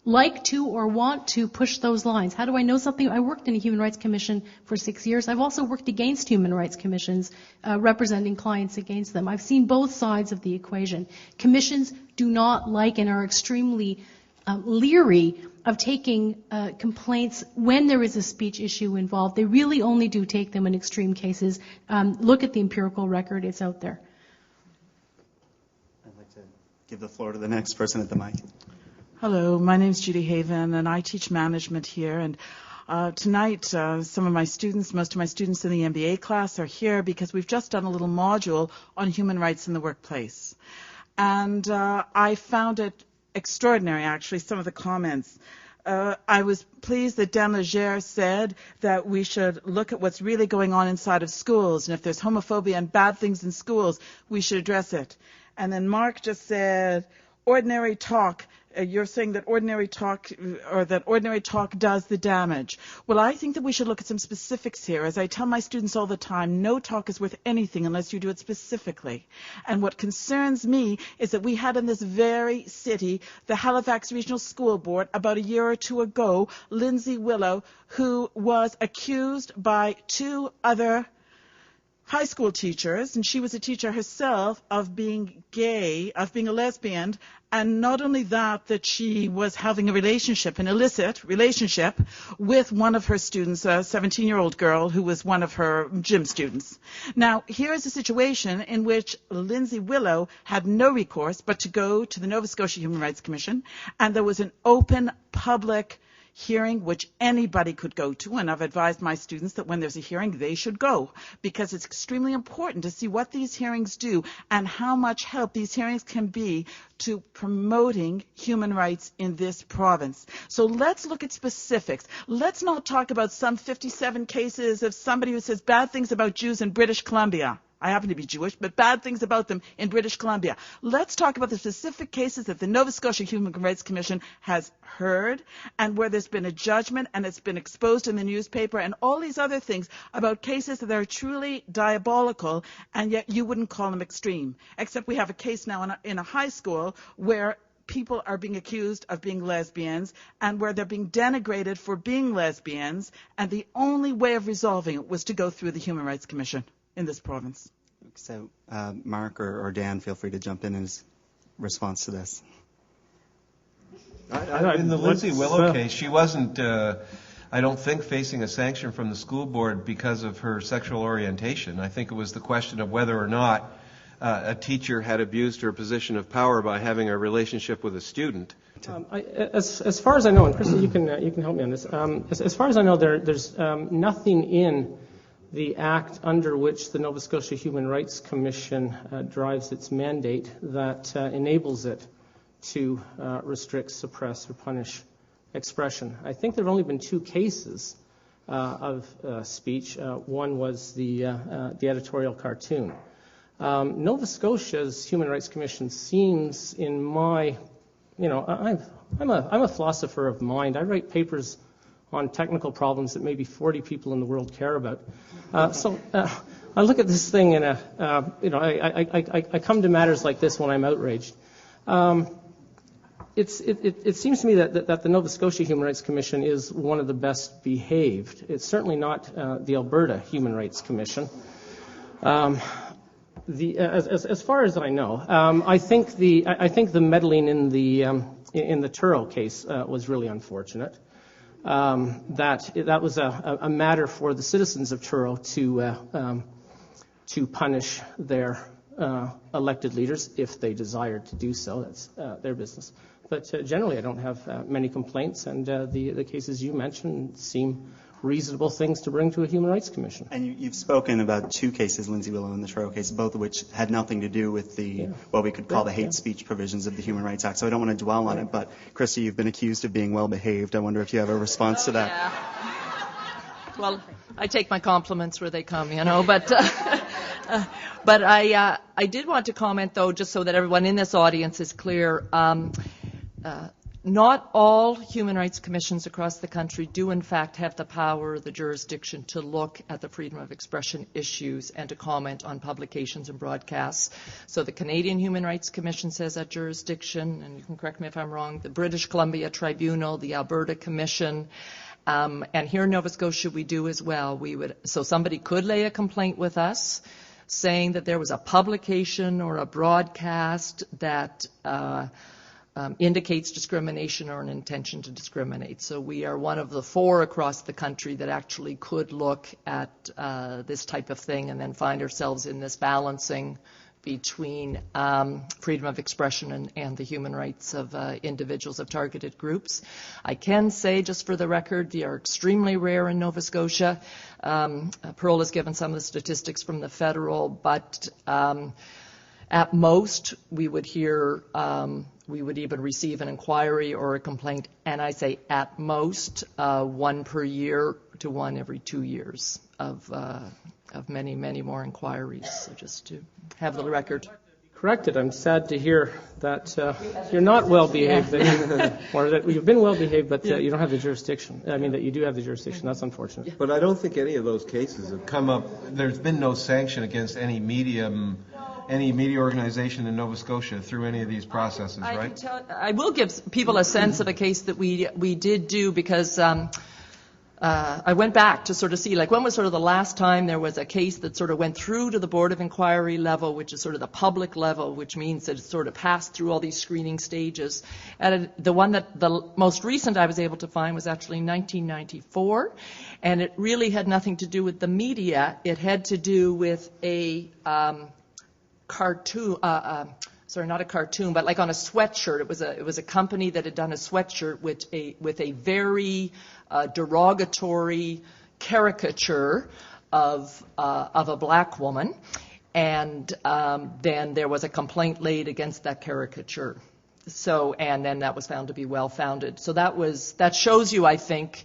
like to or want to push those lines. How do I know something? I worked in a human rights commission for 6 years. I've also worked against human rights commissions, representing clients against them. I've seen both sides of the equation. Commissions do not like and are extremely leery of taking complaints when there is a speech issue involved. They really only do take them in extreme cases. Look at the empirical record. It's out there. I'd like to give the floor to the next person at the mic. Hello, my name is Judy Haven, and I teach management here. And tonight, most of my students in the MBA class are here because we've just done a little module on human rights in the workplace. And I found it extraordinary, actually, some of the comments. I was pleased that Dan Legere said that we should look at what's really going on inside of schools, and if there's homophobia and bad things in schools, we should address it. And then Mark just said, ordinary talk. You're saying that ordinary talk does the damage. Well, I think that we should look at some specifics here. As I tell my students all the time, no talk is worth anything unless you do it specifically. And what concerns me is that we had in this very city, the Halifax Regional School Board, about a year or two ago, Lindsay Willow, who was accused by 2 other high school teachers, and she was a teacher herself, of being gay, of being a lesbian, and not only that she was having a relationship, an illicit relationship, with one of her students, a 17-year-old girl who was one of her gym students. Now, here is a situation in which Lindsay Willow had no recourse but to go to the Nova Scotia Human Rights Commission, and there was an open public hearing which anybody could go to, and I've advised my students that when there's a hearing, they should go, because it's extremely important to see what these hearings do and how much help these hearings can be to promoting human rights in this province. So let's look at specifics. Let's not talk about some 57 cases of somebody who says bad things about Jews in British Columbia. I happen to be Jewish, but bad things about them in British Columbia. Let's talk about the specific cases that the Nova Scotia Human Rights Commission has heard, and where there's been a judgment and it's been exposed in the newspaper, and all these other things about cases that are truly diabolical, and yet you wouldn't call them extreme. Except we have a case now in a high school where people are being accused of being lesbians, and where they're being denigrated for being lesbians, and the only way of resolving it was to go through the Human Rights Commission in this province. So, Mark or Dan, feel free to jump in his response to this. In the Lindsay Willow case, she wasn't, I don't think, facing a sanction from the school board because of her sexual orientation. I think it was the question of whether or not a teacher had abused her position of power by having a relationship with a student. As far as I know, and Chris, you can help me on this. As far as I know, there's nothing in the act under which the Nova Scotia Human Rights Commission drives its mandate that enables it to restrict, suppress, or punish expression. I think there have only been 2 cases of speech. One was the editorial cartoon. Nova Scotia's Human Rights Commission seems, in my, I'm a philosopher of mind. I write papers on technical problems that maybe 40 people in the world care about. So I look at this thing and I come to matters like this when I'm outraged. It seems to me that the Nova Scotia Human Rights Commission is one of the best behaved. It's certainly not the Alberta Human Rights Commission. As far as I know, I think the meddling in the Turrow case was really unfortunate. that was a matter for the citizens of Truro to punish their elected leaders if they desired to do so. That's their business. But generally, I don't have many complaints, and the cases you mentioned seem reasonable things to bring to a Human Rights Commission. And you've spoken about two cases, Lindsay Willow and the Truro case, both of which had nothing to do with what we could call the hate speech provisions of the Human Rights Act. So I don't want to dwell on it. But, Christy, you've been accused of being well-behaved. I wonder if you have a response to that. Yeah. Well, I take my compliments where they come, but I did want to comment, though, just so that everyone in this audience is clear. Not all human rights commissions across the country do, in fact, have the power or the jurisdiction to look at the freedom of expression issues and to comment on publications and broadcasts. So the Canadian Human Rights Commission says that jurisdiction, and you can correct me if I'm wrong, the British Columbia Tribunal, the Alberta Commission, and here in Nova Scotia we do as well. So somebody could lay a complaint with us saying that there was a publication or a broadcast that indicates discrimination or an intention to discriminate. So we are one of the 4 across the country that actually could look at this type of thing and then find ourselves in this balancing between freedom of expression and the human rights of individuals of targeted groups. I can say, just for the record, they are extremely rare in Nova Scotia. Pearl has given some of the statistics from the federal, but at most we would hear we would even receive an inquiry or a complaint, and I say at most 1 per year to 1 every 2 years of many, many more inquiries. So just to have the record. Corrected. I'm sad to hear that you're not well behaved, or that you've been well behaved, but you don't have the jurisdiction. I mean, that you do have the jurisdiction. That's unfortunate. But I don't think any of those cases have come up. There's been no sanction against any media organization in Nova Scotia through any of these processes, right? I will give people a sense of a case that we did do, because I went back to sort of see, when was sort of the last time there was a case that sort of went through to the Board of Inquiry level, which is sort of the public level, which means that it sort of passed through all these screening stages. And the most recent I was able to find was actually 1994, and it really had nothing to do with the media. It had to do with a cartoon, not a cartoon, but like on a sweatshirt. It was a company that had done a sweatshirt with a very derogatory caricature of a black woman, and then there was a complaint laid against that caricature. So, and then that was found to be well founded. So that shows you, I think.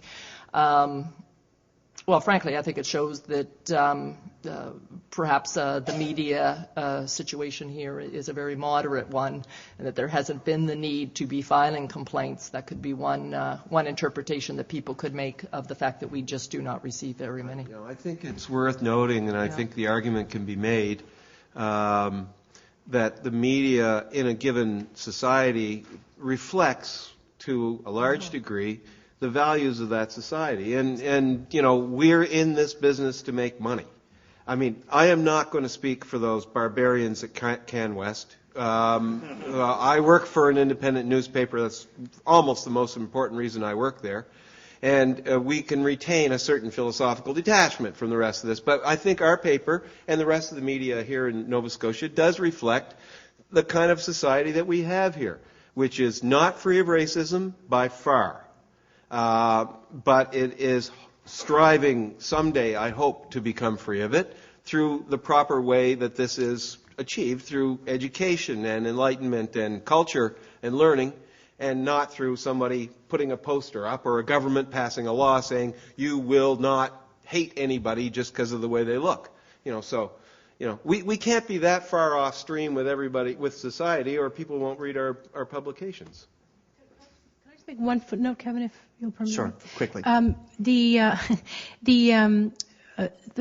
Well, frankly, I think it shows that perhaps the media situation here is a very moderate one, and that there hasn't been the need to be filing complaints. That could be one interpretation that people could make of the fact that we just do not receive very many. I think it's worth noting, and I think the argument can be made, that the media in a given society reflects, to a large degree, the values of that society. And we're in this business to make money. I mean, I am not going to speak for those barbarians at CanWest. I work for an independent newspaper. That's almost the most important reason I work there. And we can retain a certain philosophical detachment from the rest of this. But I think our paper and the rest of the media here in Nova Scotia does reflect the kind of society that we have here, which is not free of racism by far. But it is striving someday, I hope, to become free of it through the proper way that this is achieved, through education and enlightenment and culture and learning, and not through somebody putting a poster up or a government passing a law saying you will not hate anybody just because of the way they look. We can't be that far off stream with everybody, with society, or people won't read our publications. Make one footnote, Kevin, if you'll permit. Sure, quickly. The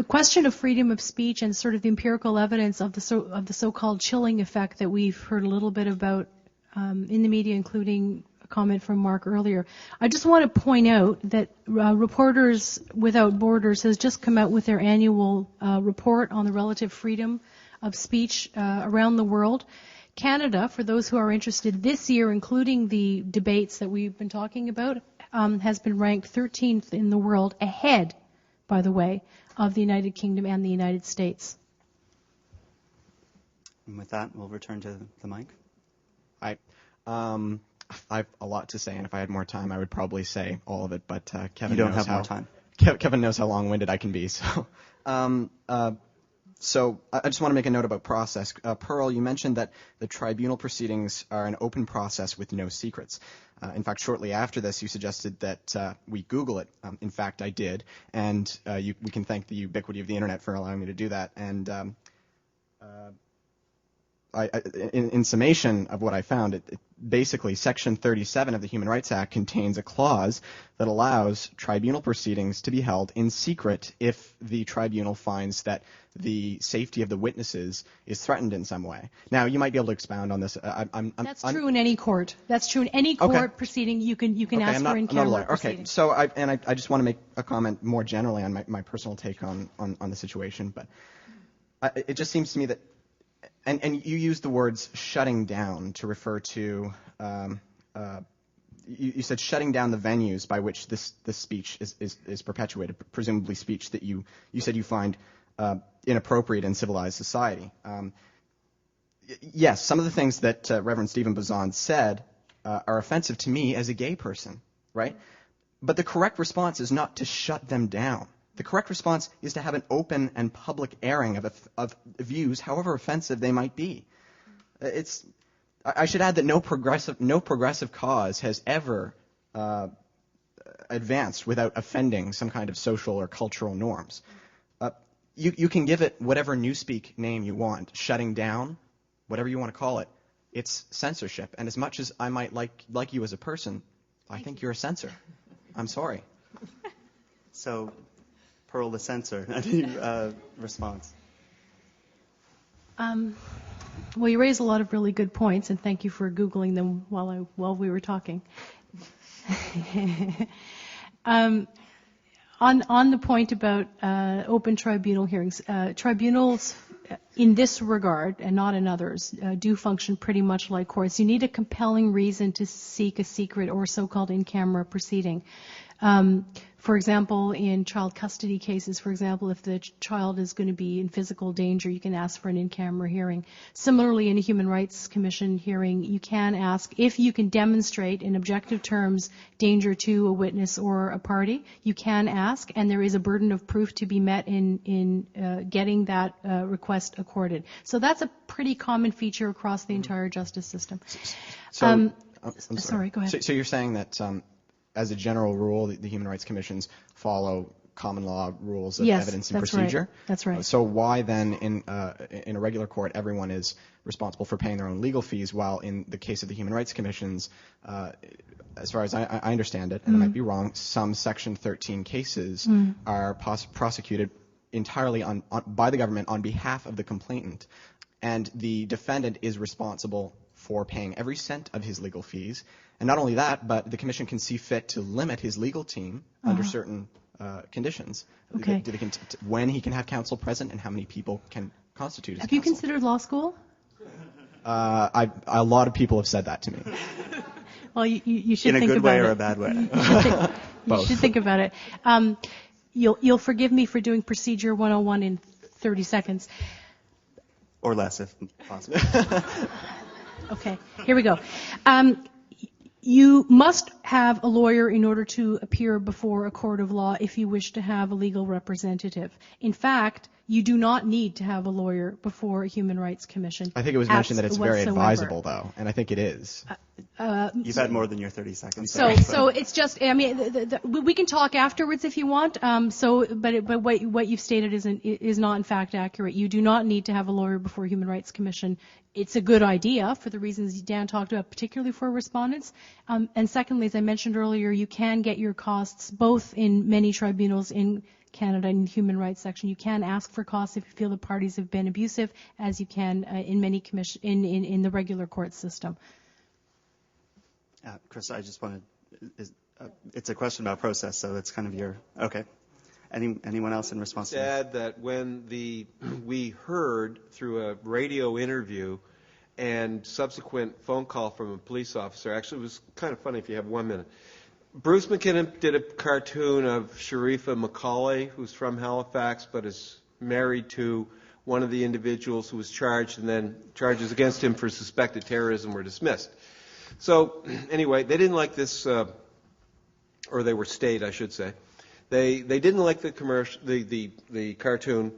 question of freedom of speech and sort of the empirical evidence of the so-called chilling effect that we've heard a little bit about in the media, including a comment from Mark earlier. I just want to point out that Reporters Without Borders has just come out with their annual report on the relative freedom of speech around the world. Canada, for those who are interested, this year, including the debates that we've been talking about, has been ranked 13th in the world, ahead, by the way, of the United Kingdom and the United States. And with that, we'll return to the mic. I have a lot to say, and if I had more time, I would probably say all of it. But Kevin You don't knows have more time. Kevin knows how long-winded I can be. So I just want to make a note about process. Pearl, you mentioned that the tribunal proceedings are an open process with no secrets. In fact, shortly after this, you suggested that we Google it. In fact, I did, and we can thank the ubiquity of the internet for allowing me to do that. And in summation of what I found, basically Section 37 of the Human Rights Act contains a clause that allows tribunal proceedings to be held in secret if the tribunal finds that the safety of the witnesses is threatened in some way. Now, you might be able to expound on this. That's true in any court. That's true in any court proceeding. You can ask for in-camera proceedings. Okay, so I just want to make a comment more generally on my personal take on the situation, but it just seems to me that. And you used the words shutting down to refer to, you said shutting down the venues by which this speech is perpetuated, presumably speech that you said you find inappropriate in civilized society. Yes, some of the things that Reverend Stephen Bazan said are offensive to me as a gay person, right? But the correct response is not to shut them down. The correct response is to have an open and public airing of views, however offensive they might be. I should add that no progressive cause has ever advanced without offending some kind of social or cultural norms. You can give it whatever newspeak name you want, shutting down, whatever you want to call it. It's censorship. And as much as I might like you as a person, I think you're a censor. I'm sorry. So, Pearl the censor, any response? Well, you raise a lot of really good points, and thank you for Googling them while we were talking. On the point about open tribunal hearings, tribunals in this regard, and not in others, do function pretty much like courts. You need a compelling reason to seek a secret or so-called in-camera proceeding. For example, in child custody cases, for example, if the child is going to be in physical danger, you can ask for an in-camera hearing. Similarly, in a Human Rights Commission hearing, you can ask if you can demonstrate in objective terms danger to a witness or a party. You can ask, and there is a burden of proof to be met in getting that request accorded. So that's a pretty common feature across the entire justice system. I'm sorry, go ahead. So you're saying that as a general rule, the Human Rights Commissions follow common law rules of evidence and procedure? Right. That's right. So why then, in a regular court, everyone is responsible for paying their own legal fees, while in the case of the Human Rights Commissions, as far as I understand it, and I might be wrong, some Section 13 cases are prosecuted entirely by the government on behalf of the complainant, and the defendant is responsible for paying every cent of his legal fees. And not only that, but the commission can see fit to limit his legal team under certain conditions. Okay. When he can have counsel present and how many people can constitute his Have counsel. you considered law school? A lot of people have said that to me. Well, you should in think about it. In a good way or a bad way? You should think about it. You'll forgive me for doing Procedure 101 in 30 seconds. Or less, if possible. Okay, here we go. You must have a lawyer in order to appear before a court of law if you wish to have a legal representative. In fact, you do not need to have a lawyer before a Human Rights Commission. I think it was mentioned that it's very advisable, though, and I think it is. You've had more than your 30 seconds. So it's just, I mean, we can talk afterwards if you want. But what you've stated is not in fact accurate. You do not need to have a lawyer before a Human Rights Commission. It's a good idea for the reasons Dan talked about, particularly for respondents. And secondly, as I mentioned earlier, you can get your costs both in many tribunals in Canada in the Human Rights section. You can ask for costs if you feel the parties have been abusive, as you can in many in the regular court system. Chris, I just wanted, it's a question about process, so it's kind of your, okay. Anyone else in response to that? Add that when we heard through a radio interview and subsequent phone call from a police officer, actually it was kind of funny if you have 1 minute, Bruce McKinnon did a cartoon of Sharifa Macaulay, who's from Halifax, but is married to one of the individuals who was charged, and then charges against him for suspected terrorism were dismissed. So anyway, they didn't like this, or they were stayed, I should say. They didn't like the commercial, the cartoon.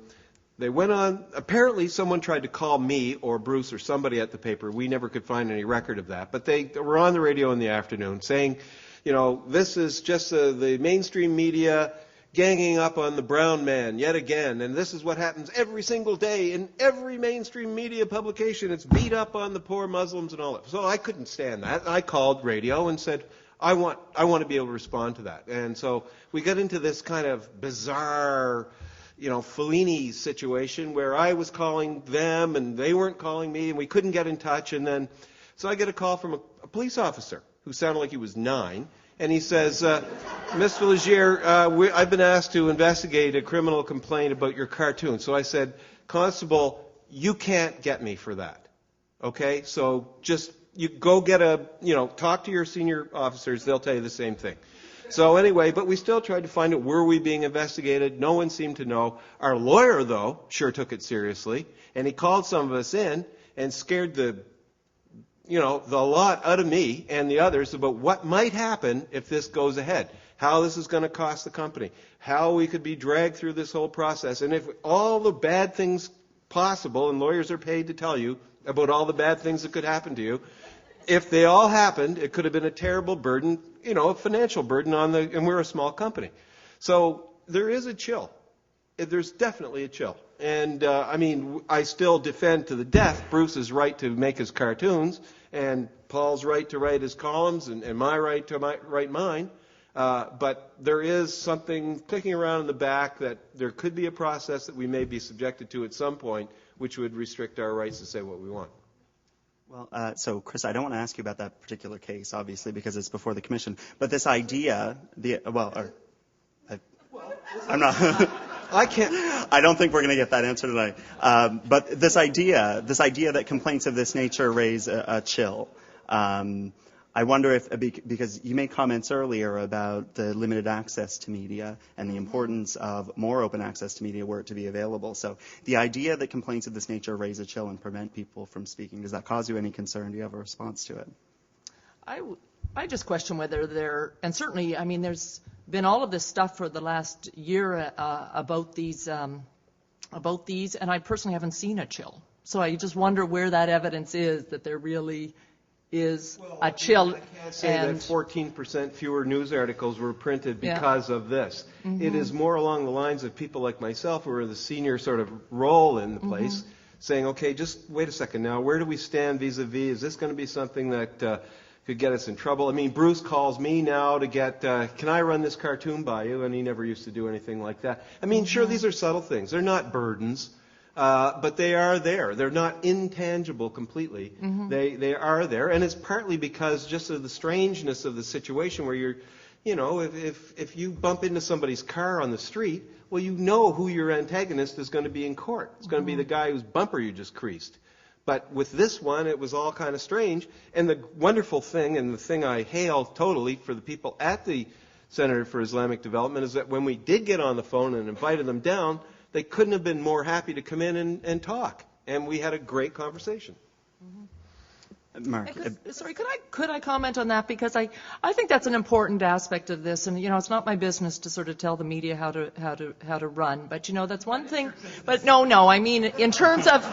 They went on. Apparently, someone tried to call me or Bruce or somebody at the paper. We never could find any record of that. But they were on the radio in the afternoon saying, you know, this is just the mainstream media ganging up on the brown man yet again, and this is what happens every single day in every mainstream media publication. It's beat up on the poor Muslims and all that. So I couldn't stand that. I called radio and said, I want to be able to respond to that. And so we got into this kind of bizarre, you know, Fellini situation where I was calling them and they weren't calling me, and we couldn't get in touch. And then, so I get a call from a police officer who sounded like he was 9, and he says, Ms. Villagier, I've been asked to investigate a criminal complaint about your cartoon. So I said, Constable, you can't get me for that. Okay? So just, you go get talk to your senior officers, they'll tell you the same thing. So anyway, but we still tried to find out, were we being investigated? No one seemed to know. Our lawyer, though, sure took it seriously, and he called some of us in and scared the lot out of me and the others about what might happen if this goes ahead, how this is going to cost the company, how we could be dragged through this whole process, and if all the bad things possible, and lawyers are paid to tell you about all the bad things that could happen to you, if they all happened, it could have been a terrible burden, a financial burden and we're a small company. So there is a chill. There's definitely a chill. And, I still defend to the death Bruce's right to make his cartoons, and Paul's right to write his columns, and my right to write mine. But there is something clicking around in the back that there could be a process that we may be subjected to at some point, which would restrict our rights to say what we want. Well, so Chris, I don't want to ask you about that particular case, obviously, because it's before the commission. But this idea, I'm not. I can't. I don't think we're going to get that answer tonight. But this idea that complaints of this nature raise a chill. I wonder if, because you made comments earlier about the limited access to media and the importance of more open access to media were it to be available. So the idea that complaints of this nature raise a chill and prevent people from speaking, does that cause you any concern? Do you have a response to it? I just question whether and certainly, there's been all of this stuff for the last year about these, and I personally haven't seen a chill. So I just wonder where that evidence is that there really is a chill. I can't say that 14% fewer news articles were printed because of this. Mm-hmm. It is more along the lines of people like myself who are the senior sort of role in the place, saying, okay, just wait a second now, where do we stand vis-a-vis? Is this going to be something that could get us in trouble? Bruce calls me now to get, can I run this cartoon by you? And he never used to do anything like that. Sure, these are subtle things. They're not burdens. But they are there. They're not intangible completely. Mm-hmm. They are there, and it's partly because just of the strangeness of the situation where you're, if you bump into somebody's car on the street, well, you know who your antagonist is going to be in court. It's going to be the guy whose bumper you just creased. But with this one, it was all kind of strange. And the wonderful thing, and the thing I hail totally for the people at the Center for Islamic Development, is that when we did get on the phone and invited them down, they couldn't have been more happy to come in and talk. And we had a great conversation. Mm-hmm. Mark. Could I comment on that? Because I think that's an important aspect of this. And, it's not my business to sort of tell the media how to run. But, that's one thing. But no, in terms of...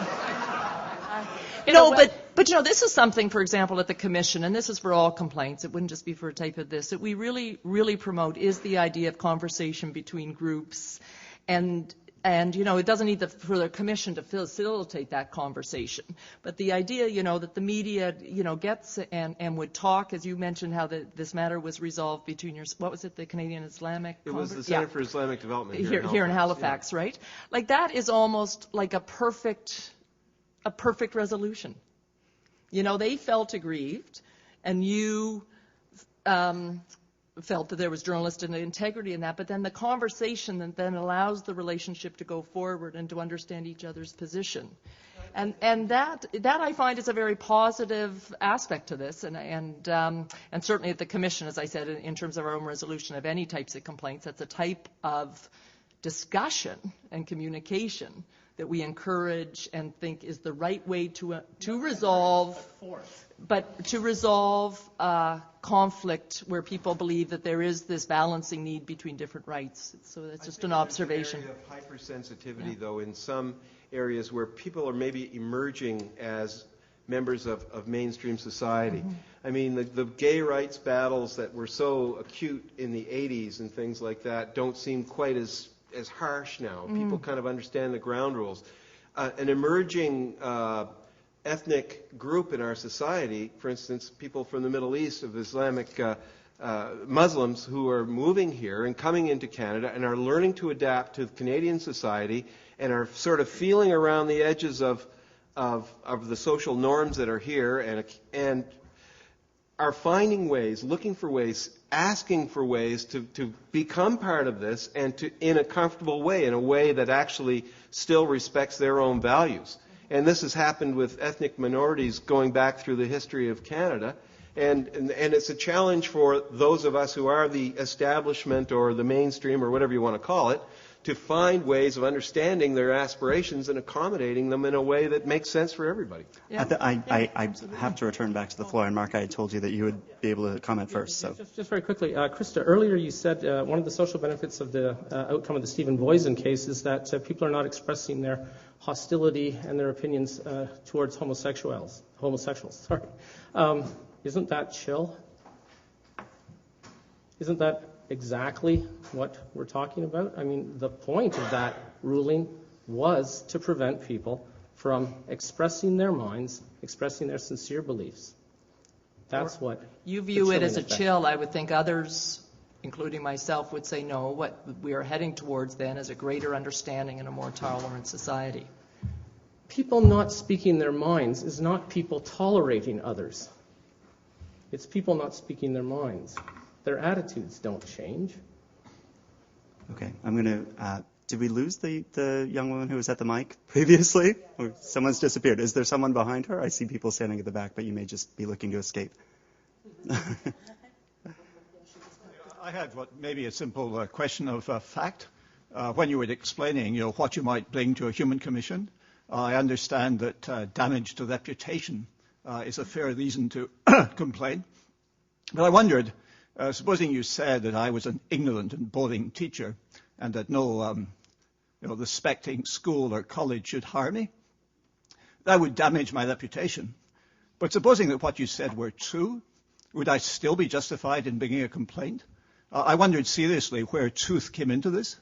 But this is something, for example, at the Commission, and this is for all complaints. It wouldn't just be for a type of this. That we really, really promote is the idea of conversation between groups. And it doesn't need for the Commission to facilitate that conversation. But the idea, that the media, gets and would talk, as you mentioned, how this matter was resolved between what was it, the Canadian Islamic? It was the Center for Islamic Development here in Halifax, yeah. Right? Like that is almost like a perfect resolution. They felt aggrieved, and you felt that there was journalistic integrity in that, but then the conversation that then allows the relationship to go forward and to understand each other's position. And that I find is a very positive aspect to this, and certainly at the Commission, as I said, in terms of our own resolution of any types of complaints, that's a type of discussion and communication that we encourage and think is the right way to resolve, but to resolve conflict where people believe that there is this balancing need between different rights. So that's just an observation. There's an area of hypersensitivity, though, in some areas where people are maybe emerging as members of mainstream society. I mean, the gay rights battles that were so acute in the 80s and things like that don't seem quite as harsh now. People kind of understand the ground rules. An emerging ethnic group in our society, for instance, people from the Middle East of Islamic Muslims who are moving here and coming into Canada and are learning to adapt to Canadian society and are sort of feeling around the edges of the social norms that are here and are finding ways, looking for ways, asking for ways to become part of this and to, in a comfortable way, in a way that actually still respects their own values. And this has happened with ethnic minorities going back through the history of Canada. And it's a challenge for those of us who are the establishment or the mainstream or whatever you want to call it, to find ways of understanding their aspirations and accommodating them in a way that makes sense for everybody. Yeah. I have to return back to the floor, and Mark, I had told you that you would be able to comment first. So, just very quickly, Krista, earlier you said one of the social benefits of the outcome of the Stephen Boysen case is that people are not expressing their hostility and their opinions towards homosexuals. Sorry, isn't that chill? Isn't that exactly what we're talking about? I mean, the point of that ruling was to prevent people from expressing their minds, expressing their sincere beliefs. That's what you view it as a chill. I would think others, including myself, would say no. What we are heading towards then is a greater understanding and a more tolerant society. People not speaking their minds is not people tolerating others. It's people not speaking their minds. Their attitudes don't change. Okay, I'm going to... did we lose the young woman who was at the mic previously? Or someone's disappeared. Is there someone behind her? I see people standing at the back, but you may just be looking to escape. I had maybe a simple question of fact. When you were explaining what you might bring to a human commission, I understand that damage to reputation is a fair reason to complain. But I wondered, supposing you said that I was an ignorant and boring teacher and that no respecting school or college should hire me, that would damage my reputation. But supposing that what you said were true, would I still be justified in bringing a complaint? I wondered seriously where truth came into this.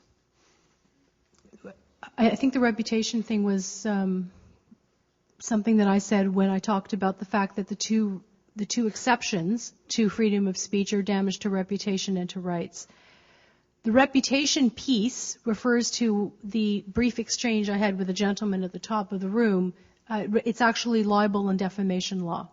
I think the reputation thing was something that I said when I talked about the fact that the two exceptions to freedom of speech are damage to reputation and to rights. The reputation piece refers to the brief exchange I had with a gentleman at the top of the room. It's actually libel and defamation law.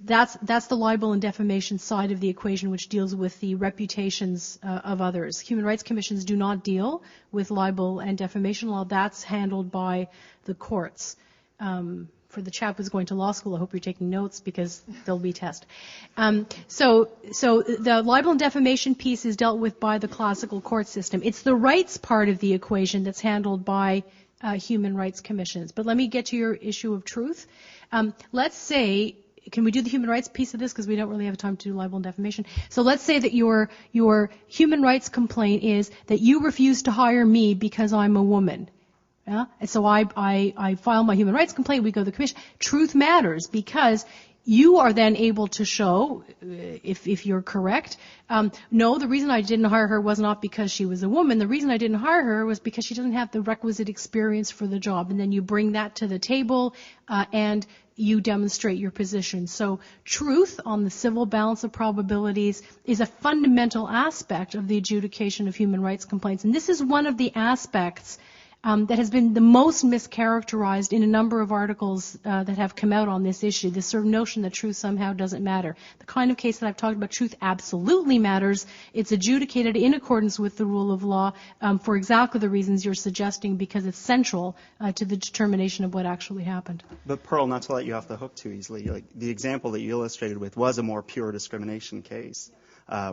That's the libel and defamation side of the equation, which deals with the reputations of others. Human rights commissions do not deal with libel and defamation law. That's handled by the courts. For the chap who's going to law school, I hope you're taking notes because there'll be tests. So the libel and defamation piece is dealt with by the classical court system. It's the rights part of the equation that's handled by human rights commissions. But let me get to your issue of truth. Let's say, can we do the human rights piece of this because we don't really have time to do libel and defamation? So let's say that your human rights complaint is that you refuse to hire me because I'm a woman. Yeah? And so I file my human rights complaint, we go to the commission. Truth matters because you are then able to show, if you're correct, no, the reason I didn't hire her was not because she was a woman. The reason I didn't hire her was because she doesn't have the requisite experience for the job. And then you bring that to the table and you demonstrate your position. So truth on the civil balance of probabilities is a fundamental aspect of the adjudication of human rights complaints. And this is one of the aspects that has been the most mischaracterized in a number of articles that have come out on this issue, this sort of notion that truth somehow doesn't matter. The kind of case that I've talked about, truth absolutely matters. It's adjudicated in accordance with the rule of law for exactly the reasons you're suggesting, because it's central to the determination of what actually happened. But Pearl, not to let you off the hook too easily, like the example that you illustrated with was a more pure discrimination case.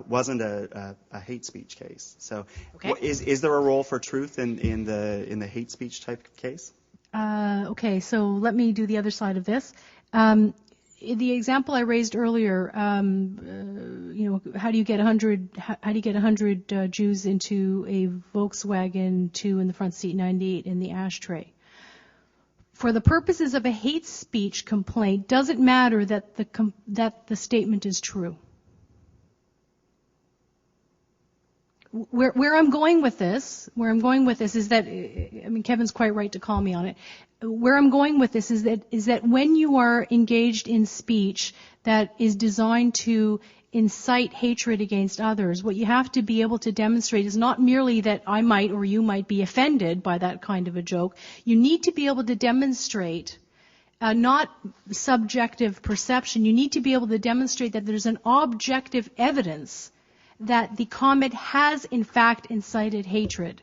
Wasn't a hate speech case. So, Okay. Is there a role for truth in the hate speech type case? Okay, so let me do the other side of this. The example I raised earlier, how do you get 100 Jews into a Volkswagen, 2 in the front seat, 98 in the ashtray? For the purposes of a hate speech complaint, does it matter that the statement is true? Where I'm going with this is that, I mean, Kevin's quite right to call me on it. Where I'm going with this is that when you are engaged in speech that is designed to incite hatred against others, what you have to be able to demonstrate is not merely that I might or you might be offended by that kind of a joke. You need to be able to demonstrate not subjective perception. You need to be able to demonstrate that there's an objective evidence that the comment has in fact incited hatred.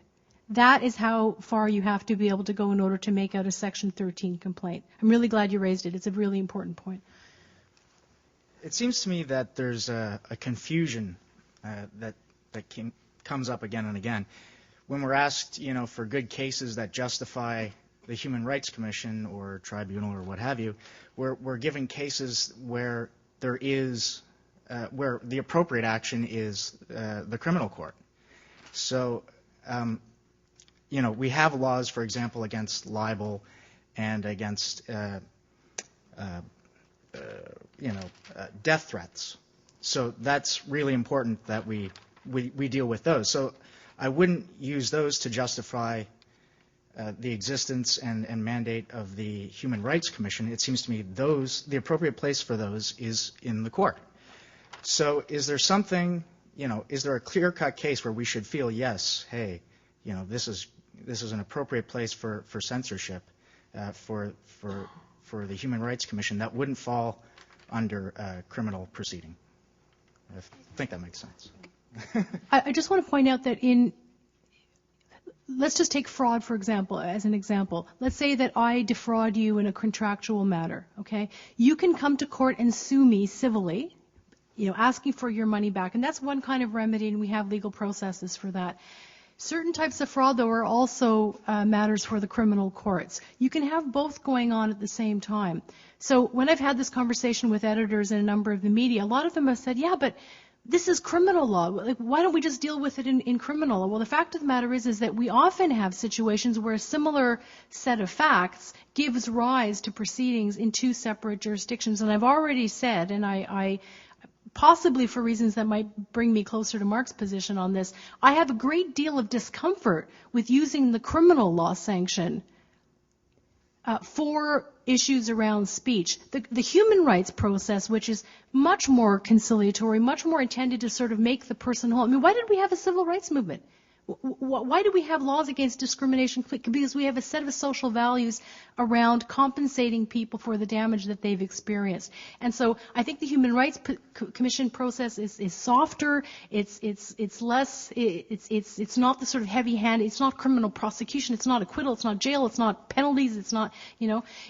That is how far you have to be able to go in order to make out a Section 13 complaint. I'm really glad you raised it. It's a really important point. It seems to me that there's a confusion that comes up again and again. When we're asked, for good cases that justify the Human Rights Commission or tribunal or what have you, we're given cases where there is where the appropriate action is the criminal court. So, we have laws, for example, against libel and against, death threats. So that's really important that we deal with those. So I wouldn't use those to justify the existence and mandate of the Human Rights Commission. It seems to me the appropriate place for those is in the court. So is there something, is there a clear-cut case where we should feel, yes, hey, this is an appropriate place for censorship for the Human Rights Commission that wouldn't fall under criminal proceeding? I think that makes sense. I just want to point out that let's just take fraud, for example, as an example. Let's say that I defraud you in a contractual matter, okay? You can come to court and sue me civilly, asking for your money back. And that's one kind of remedy, and we have legal processes for that. Certain types of fraud, though, are also matters for the criminal courts. You can have both going on at the same time. So when I've had this conversation with editors in a number of the media, a lot of them have said, yeah, but this is criminal law. Like, why don't we just deal with it in criminal law? Well, the fact of the matter is that we often have situations where a similar set of facts gives rise to proceedings in two separate jurisdictions. And I've already said, and I possibly for reasons that might bring me closer to Mark's position on this, I have a great deal of discomfort with using the criminal law sanction for issues around speech. The human rights process, which is much more conciliatory, much more intended to sort of make the person whole. I mean, why did we have a civil rights movement? Why do we have laws against discrimination? Because we have a set of social values around compensating people for the damage that they've experienced. And so I think the Human Rights Commission process is softer. It's less. It's not the sort of heavy-handed. It's not criminal prosecution. It's not acquittal. It's not jail. It's not penalties. It's not.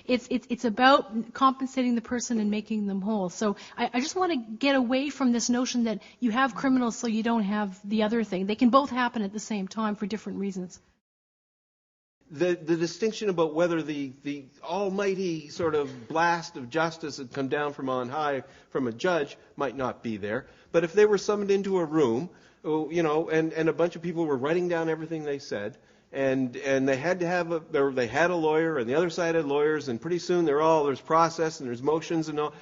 It's about compensating the person and making them whole. So I just want to get away from this notion that you have criminals so you don't have the other thing. They can both happen at the same time for different reasons. The distinction about whether the almighty sort of blast of justice had come down from on high from a judge might not be there. But if they were summoned into a room, and a bunch of people were writing down everything they said, and they had to have they had a lawyer, and the other side had lawyers, and pretty soon there's process and there's motions and all,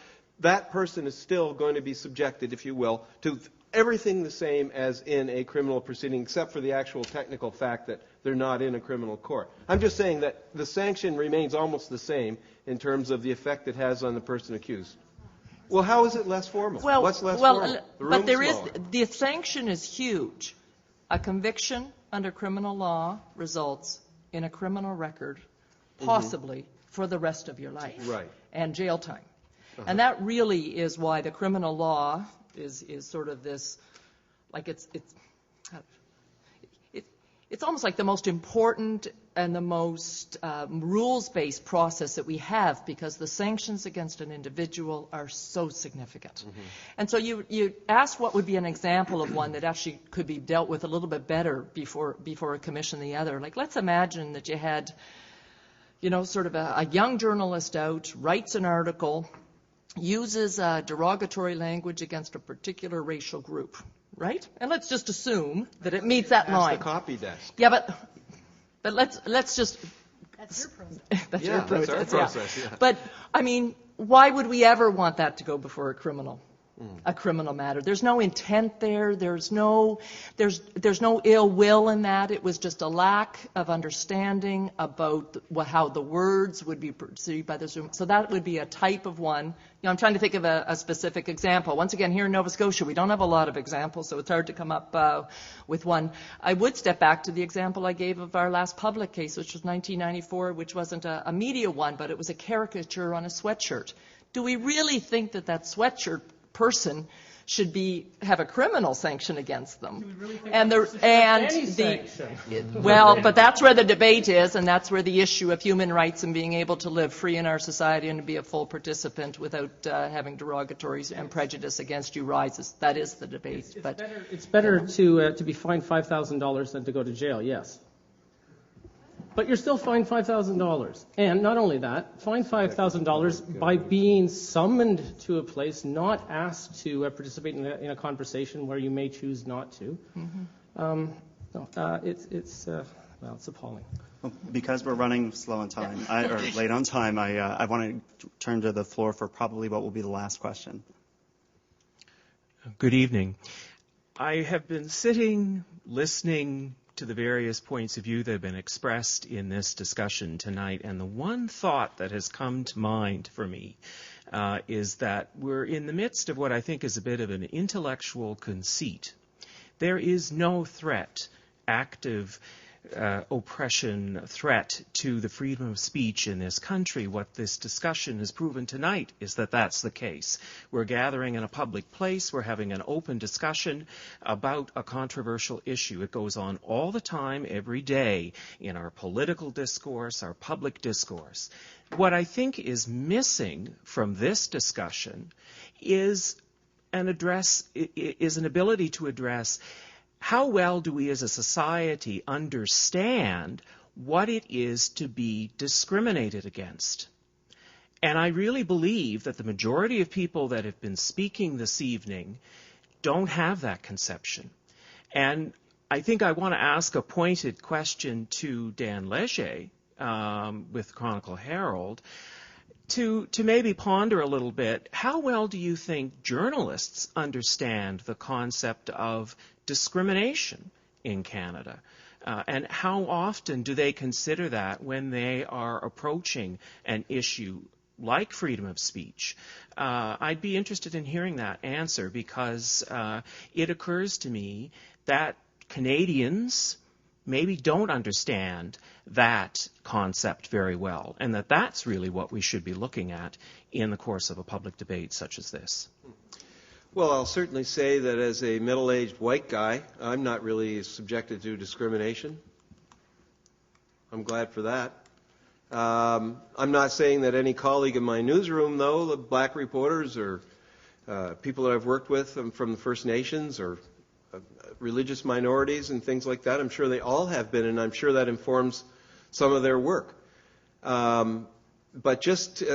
that person is still going to be subjected, if you will, to everything the same as in a criminal proceeding, except for the actual technical fact that they're not in a criminal court. I'm just saying that the sanction remains almost the same in terms of the effect it has on the person accused. Well, how is it less formal? What's less formal? But the sanction is huge. A conviction under criminal law results in a criminal record, possibly for the rest of your life. Right. And jail time. And that really is why the criminal law is sort of this, like it's almost like the most important and the most rules-based process that we have, because the sanctions against an individual are so significant. And so you asked what would be an example of one that actually could be dealt with a little bit better before a commission the other. Like, let's imagine that you had, sort of a young journalist out, writes an article, uses derogatory language against a particular racial group, right? And let's just assume that it meets that line. That's the copy desk. Yeah, but let's just. That's your process. That's your process. That's our process. Yeah. But I mean, why would we ever want that to go before a criminal matter? There's no intent there. There's no ill will in that. It was just a lack of understanding about how the words would be perceived by this room. So that would be a type of one. I'm trying to think of a specific example. Once again, here in Nova Scotia, we don't have a lot of examples, so it's hard to come up with one. I would step back to the example I gave of our last public case, which was 1994, which wasn't a media one, but it was a caricature on a sweatshirt. Do we really think that sweatshirt person should have a criminal sanction against them? But that's where the debate is, and that's where the issue of human rights and being able to live free in our society and to be a full participant without having derogatories and prejudice against you rises. That is the debate. It's better to be fined $5,000 than to go to jail. Yes. But you're still fined $5,000. And not only that, fined $5,000 by being summoned to a place, not asked to participate in a conversation where you may choose not to. It's appalling. Well, because we're running slow on time, or late on time, I want to turn to the floor for probably what will be the last question. Good evening. I have been sitting, listening to the various points of view that have been expressed in this discussion tonight, and the one thought that has come to mind for me is that we're in the midst of what I think is a bit of an intellectual conceit. There is no threat, active oppression threat to the freedom of speech in this country. What this discussion has proven tonight is that that's the case. We're gathering in a public place. We're having an open discussion about a controversial issue. It goes on all the time, every day, in our political discourse, our public discourse. What I think is missing from this discussion is an ability to address how well do we as a society understand what it is to be discriminated against? And I really believe that the majority of people that have been speaking this evening don't have that conception. And I think I want to ask a pointed question to Dan Leger with Chronicle Herald to maybe ponder a little bit, how well do you think journalists understand the concept of discrimination in Canada? And how often do they consider that when they are approaching an issue like freedom of speech? I'd be interested in hearing that answer, because it occurs to me that Canadians maybe don't understand that concept very well, and that's really what we should be looking at in the course of a public debate such as this. Well, I'll certainly say that as a middle-aged white guy, I'm not really subjected to discrimination. I'm glad for that. I'm not saying that any colleague in my newsroom, though, the black reporters or people that I've worked with from the First Nations or religious minorities and things like that, I'm sure they all have been, and I'm sure that informs some of their work. But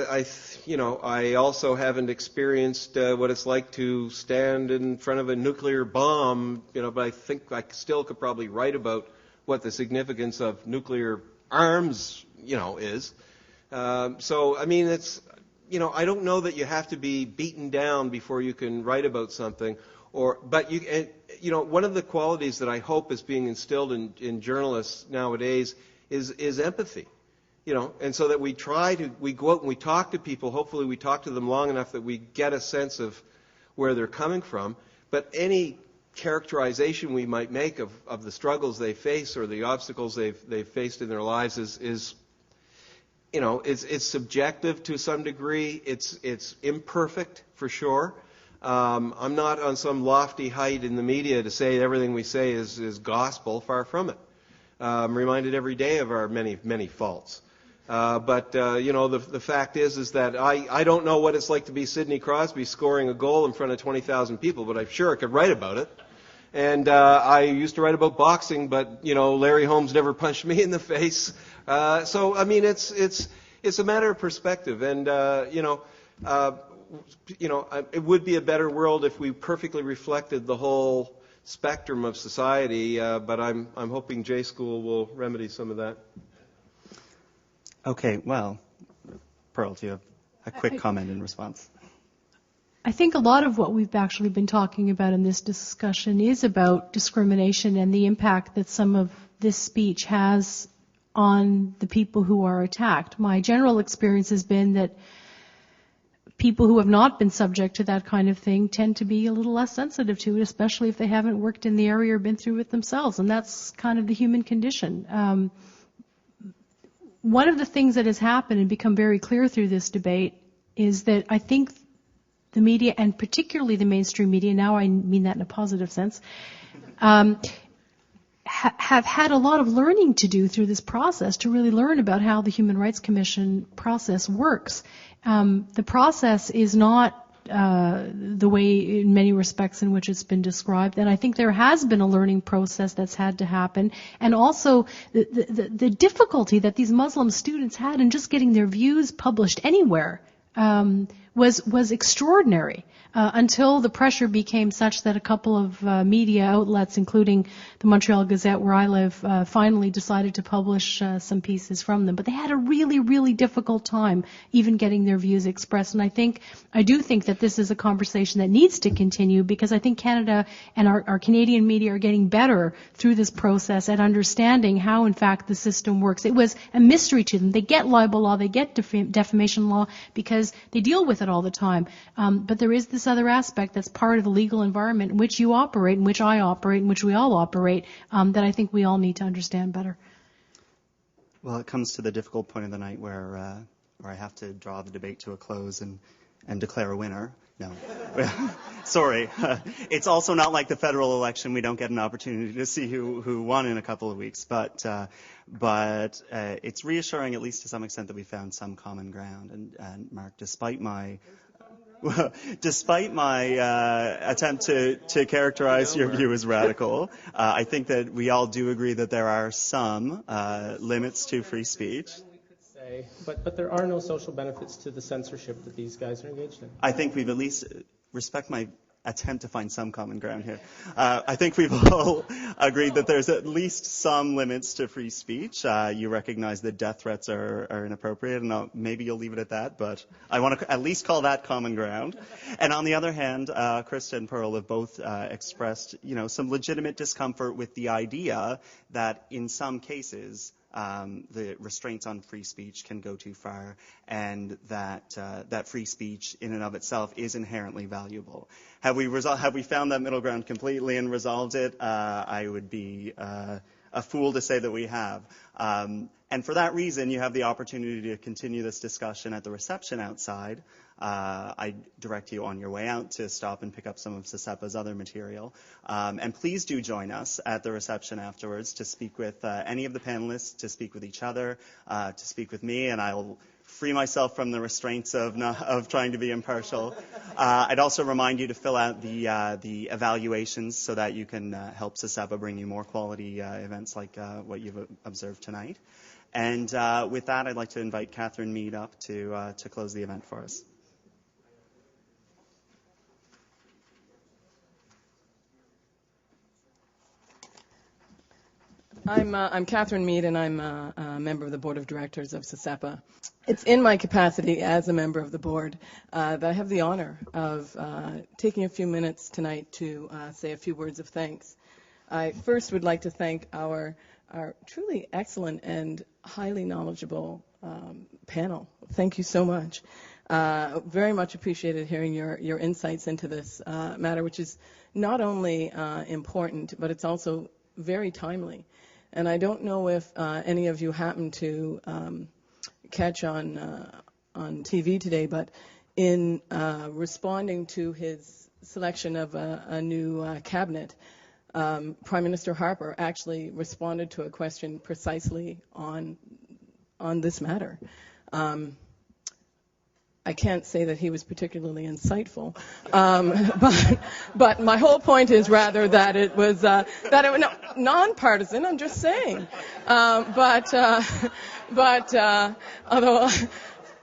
I also haven't experienced what it's like to stand in front of a nuclear bomb, but I think I still could probably write about what the significance of nuclear arms, is. So, I mean, it's, I don't know that you have to be beaten down before you can write about something. But one of the qualities that I hope is being instilled in journalists nowadays is empathy. And so that we go out and we talk to people. Hopefully we talk to them long enough that we get a sense of where they're coming from. But any characterization we might make of the struggles they face or the obstacles they've faced in their lives is it's subjective to some degree. It's imperfect for sure. I'm not on some lofty height in the media to say everything we say is gospel. Far from it. I'm reminded every day of our many faults. But the fact is that I don't know what it's like to be Sidney Crosby scoring a goal in front of 20,000 people, but I'm sure I could write about it. And I used to write about boxing, but Larry Holmes never punched me in the face. So I mean, it's a matter of perspective, and it would be a better world if we perfectly reflected the whole spectrum of society. But I'm hoping J School will remedy some of that. Okay, well, Pearl, do you have a quick comment in response? I think a lot of what we've actually been talking about in this discussion is about discrimination and the impact that some of this speech has on the people who are attacked. My general experience has been that people who have not been subject to that kind of thing tend to be a little less sensitive to it, especially if they haven't worked in the area or been through it themselves, and that's kind of the human condition. One of the things that has happened and become very clear through this debate is that I think the media, and particularly the mainstream media, now I mean that in a positive sense, have had a lot of learning to do through this process to really learn about how the Human Rights Commission process works. The process is not the way in many respects in which it's been described, and I think there has been a learning process that's had to happen, and also the difficulty that these Muslim students had in just getting their views published anywhere was extraordinary until the pressure became such that a couple of media outlets, including the Montreal Gazette, where I live, finally decided to publish some pieces from them. But they had a really, really difficult time even getting their views expressed. And I do think that this is a conversation that needs to continue, because I think Canada and our Canadian media are getting better through this process at understanding how, in fact, the system works. It was a mystery to them. They get libel law, they get defamation law because they deal with it all the time. But there is this other aspect that's part of the legal environment in which you operate, in which I operate, in which we all operate, that I think we all need to understand better. Well, it comes to the difficult point of the night where I have to draw the debate to a close and declare a winner. No. Sorry. It's also not like the federal election. We don't get an opportunity to see who won in a couple of weeks. But it's reassuring, at least to some extent, that we found some common ground. And Mark, despite my attempt to characterize your view as radical, I think that we all do agree that there are some limits to free speech. But there are no social benefits to the censorship that these guys are engaged in. I think we've at least, respect my attempt to find some common ground here. I think we've all agreed that there's at least some limits to free speech. You recognize that death threats are inappropriate, and maybe you'll leave it at that, but I want to at least call that common ground. And on the other hand, Krista and Pearl have both expressed, some legitimate discomfort with the idea that in some cases, the restraints on free speech can go too far, and that free speech in and of itself is inherently valuable. Have we found that middle ground completely and resolved it? I would be a fool to say that we have. And for that reason, you have the opportunity to continue this discussion at the reception outside. I direct you on your way out to stop and pick up some of SESEPA's other material. And please do join us at the reception afterwards to speak with any of the panelists, to speak with each other, to speak with me, and I'll free myself from the restraints of trying to be impartial. I'd also remind you to fill out the evaluations so that you can help SESEPA bring you more quality events like what you've observed tonight. And with that, I'd like to invite Catherine Mead up to close the event for us. I'm Catherine Mead, and I'm a member of the Board of Directors of SESEPA. It's in my capacity as a member of the board that I have the honor of taking a few minutes tonight to say a few words of thanks. I first would like to thank our truly excellent and highly knowledgeable panel. Thank you so much. Very much appreciated hearing your insights into this matter, which is not only important, but it's also very timely. And I don't know if any of you happen to catch on TV today, but in responding to his selection of a new cabinet, Prime Minister Harper actually responded to a question precisely on this matter. I can't say that he was particularly insightful, but my whole point is rather that it was nonpartisan. I'm just saying, but although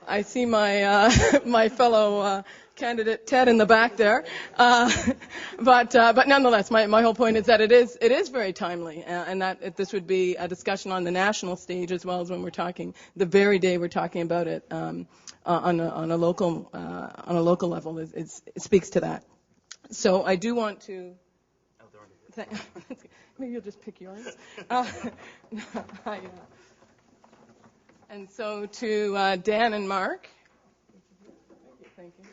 I see my fellow candidate Ted in the back there, but nonetheless, my whole point is that it is very timely, and that this would be a discussion on the national stage as well as when we're talking the very day we're talking about it on a local level. It speaks to that. So I do want to. Maybe you'll just pick yours. And so to Dan and Mark. Thank you.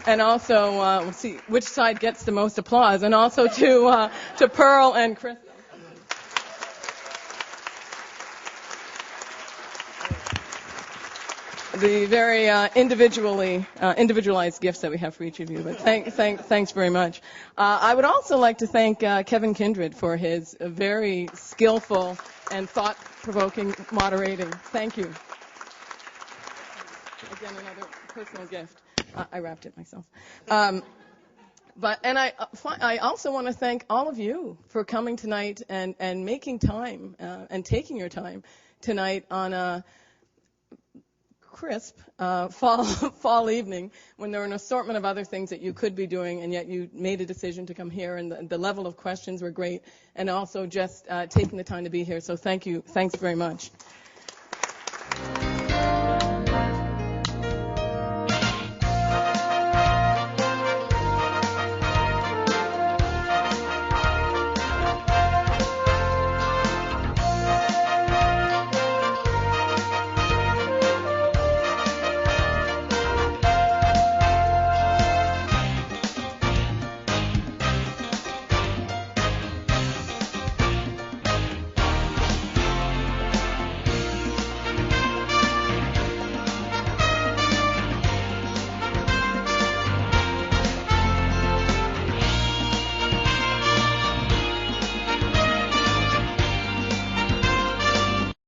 And also we'll see which side gets the most applause. And also to Pearl and Chris. The very individualized gifts that we have for each of you. But thanks very much. I would also like to thank Kevin Kindred for his very skillful and thought-provoking moderating. Thank you. Again, another personal gift. I wrapped it myself. I also want to thank all of you for coming tonight and making time and taking your time tonight on a crisp fall evening when there were an assortment of other things that you could be doing, and yet you made a decision to come here, and the level of questions were great, and also just taking the time to be here. So thank you. Thanks very much.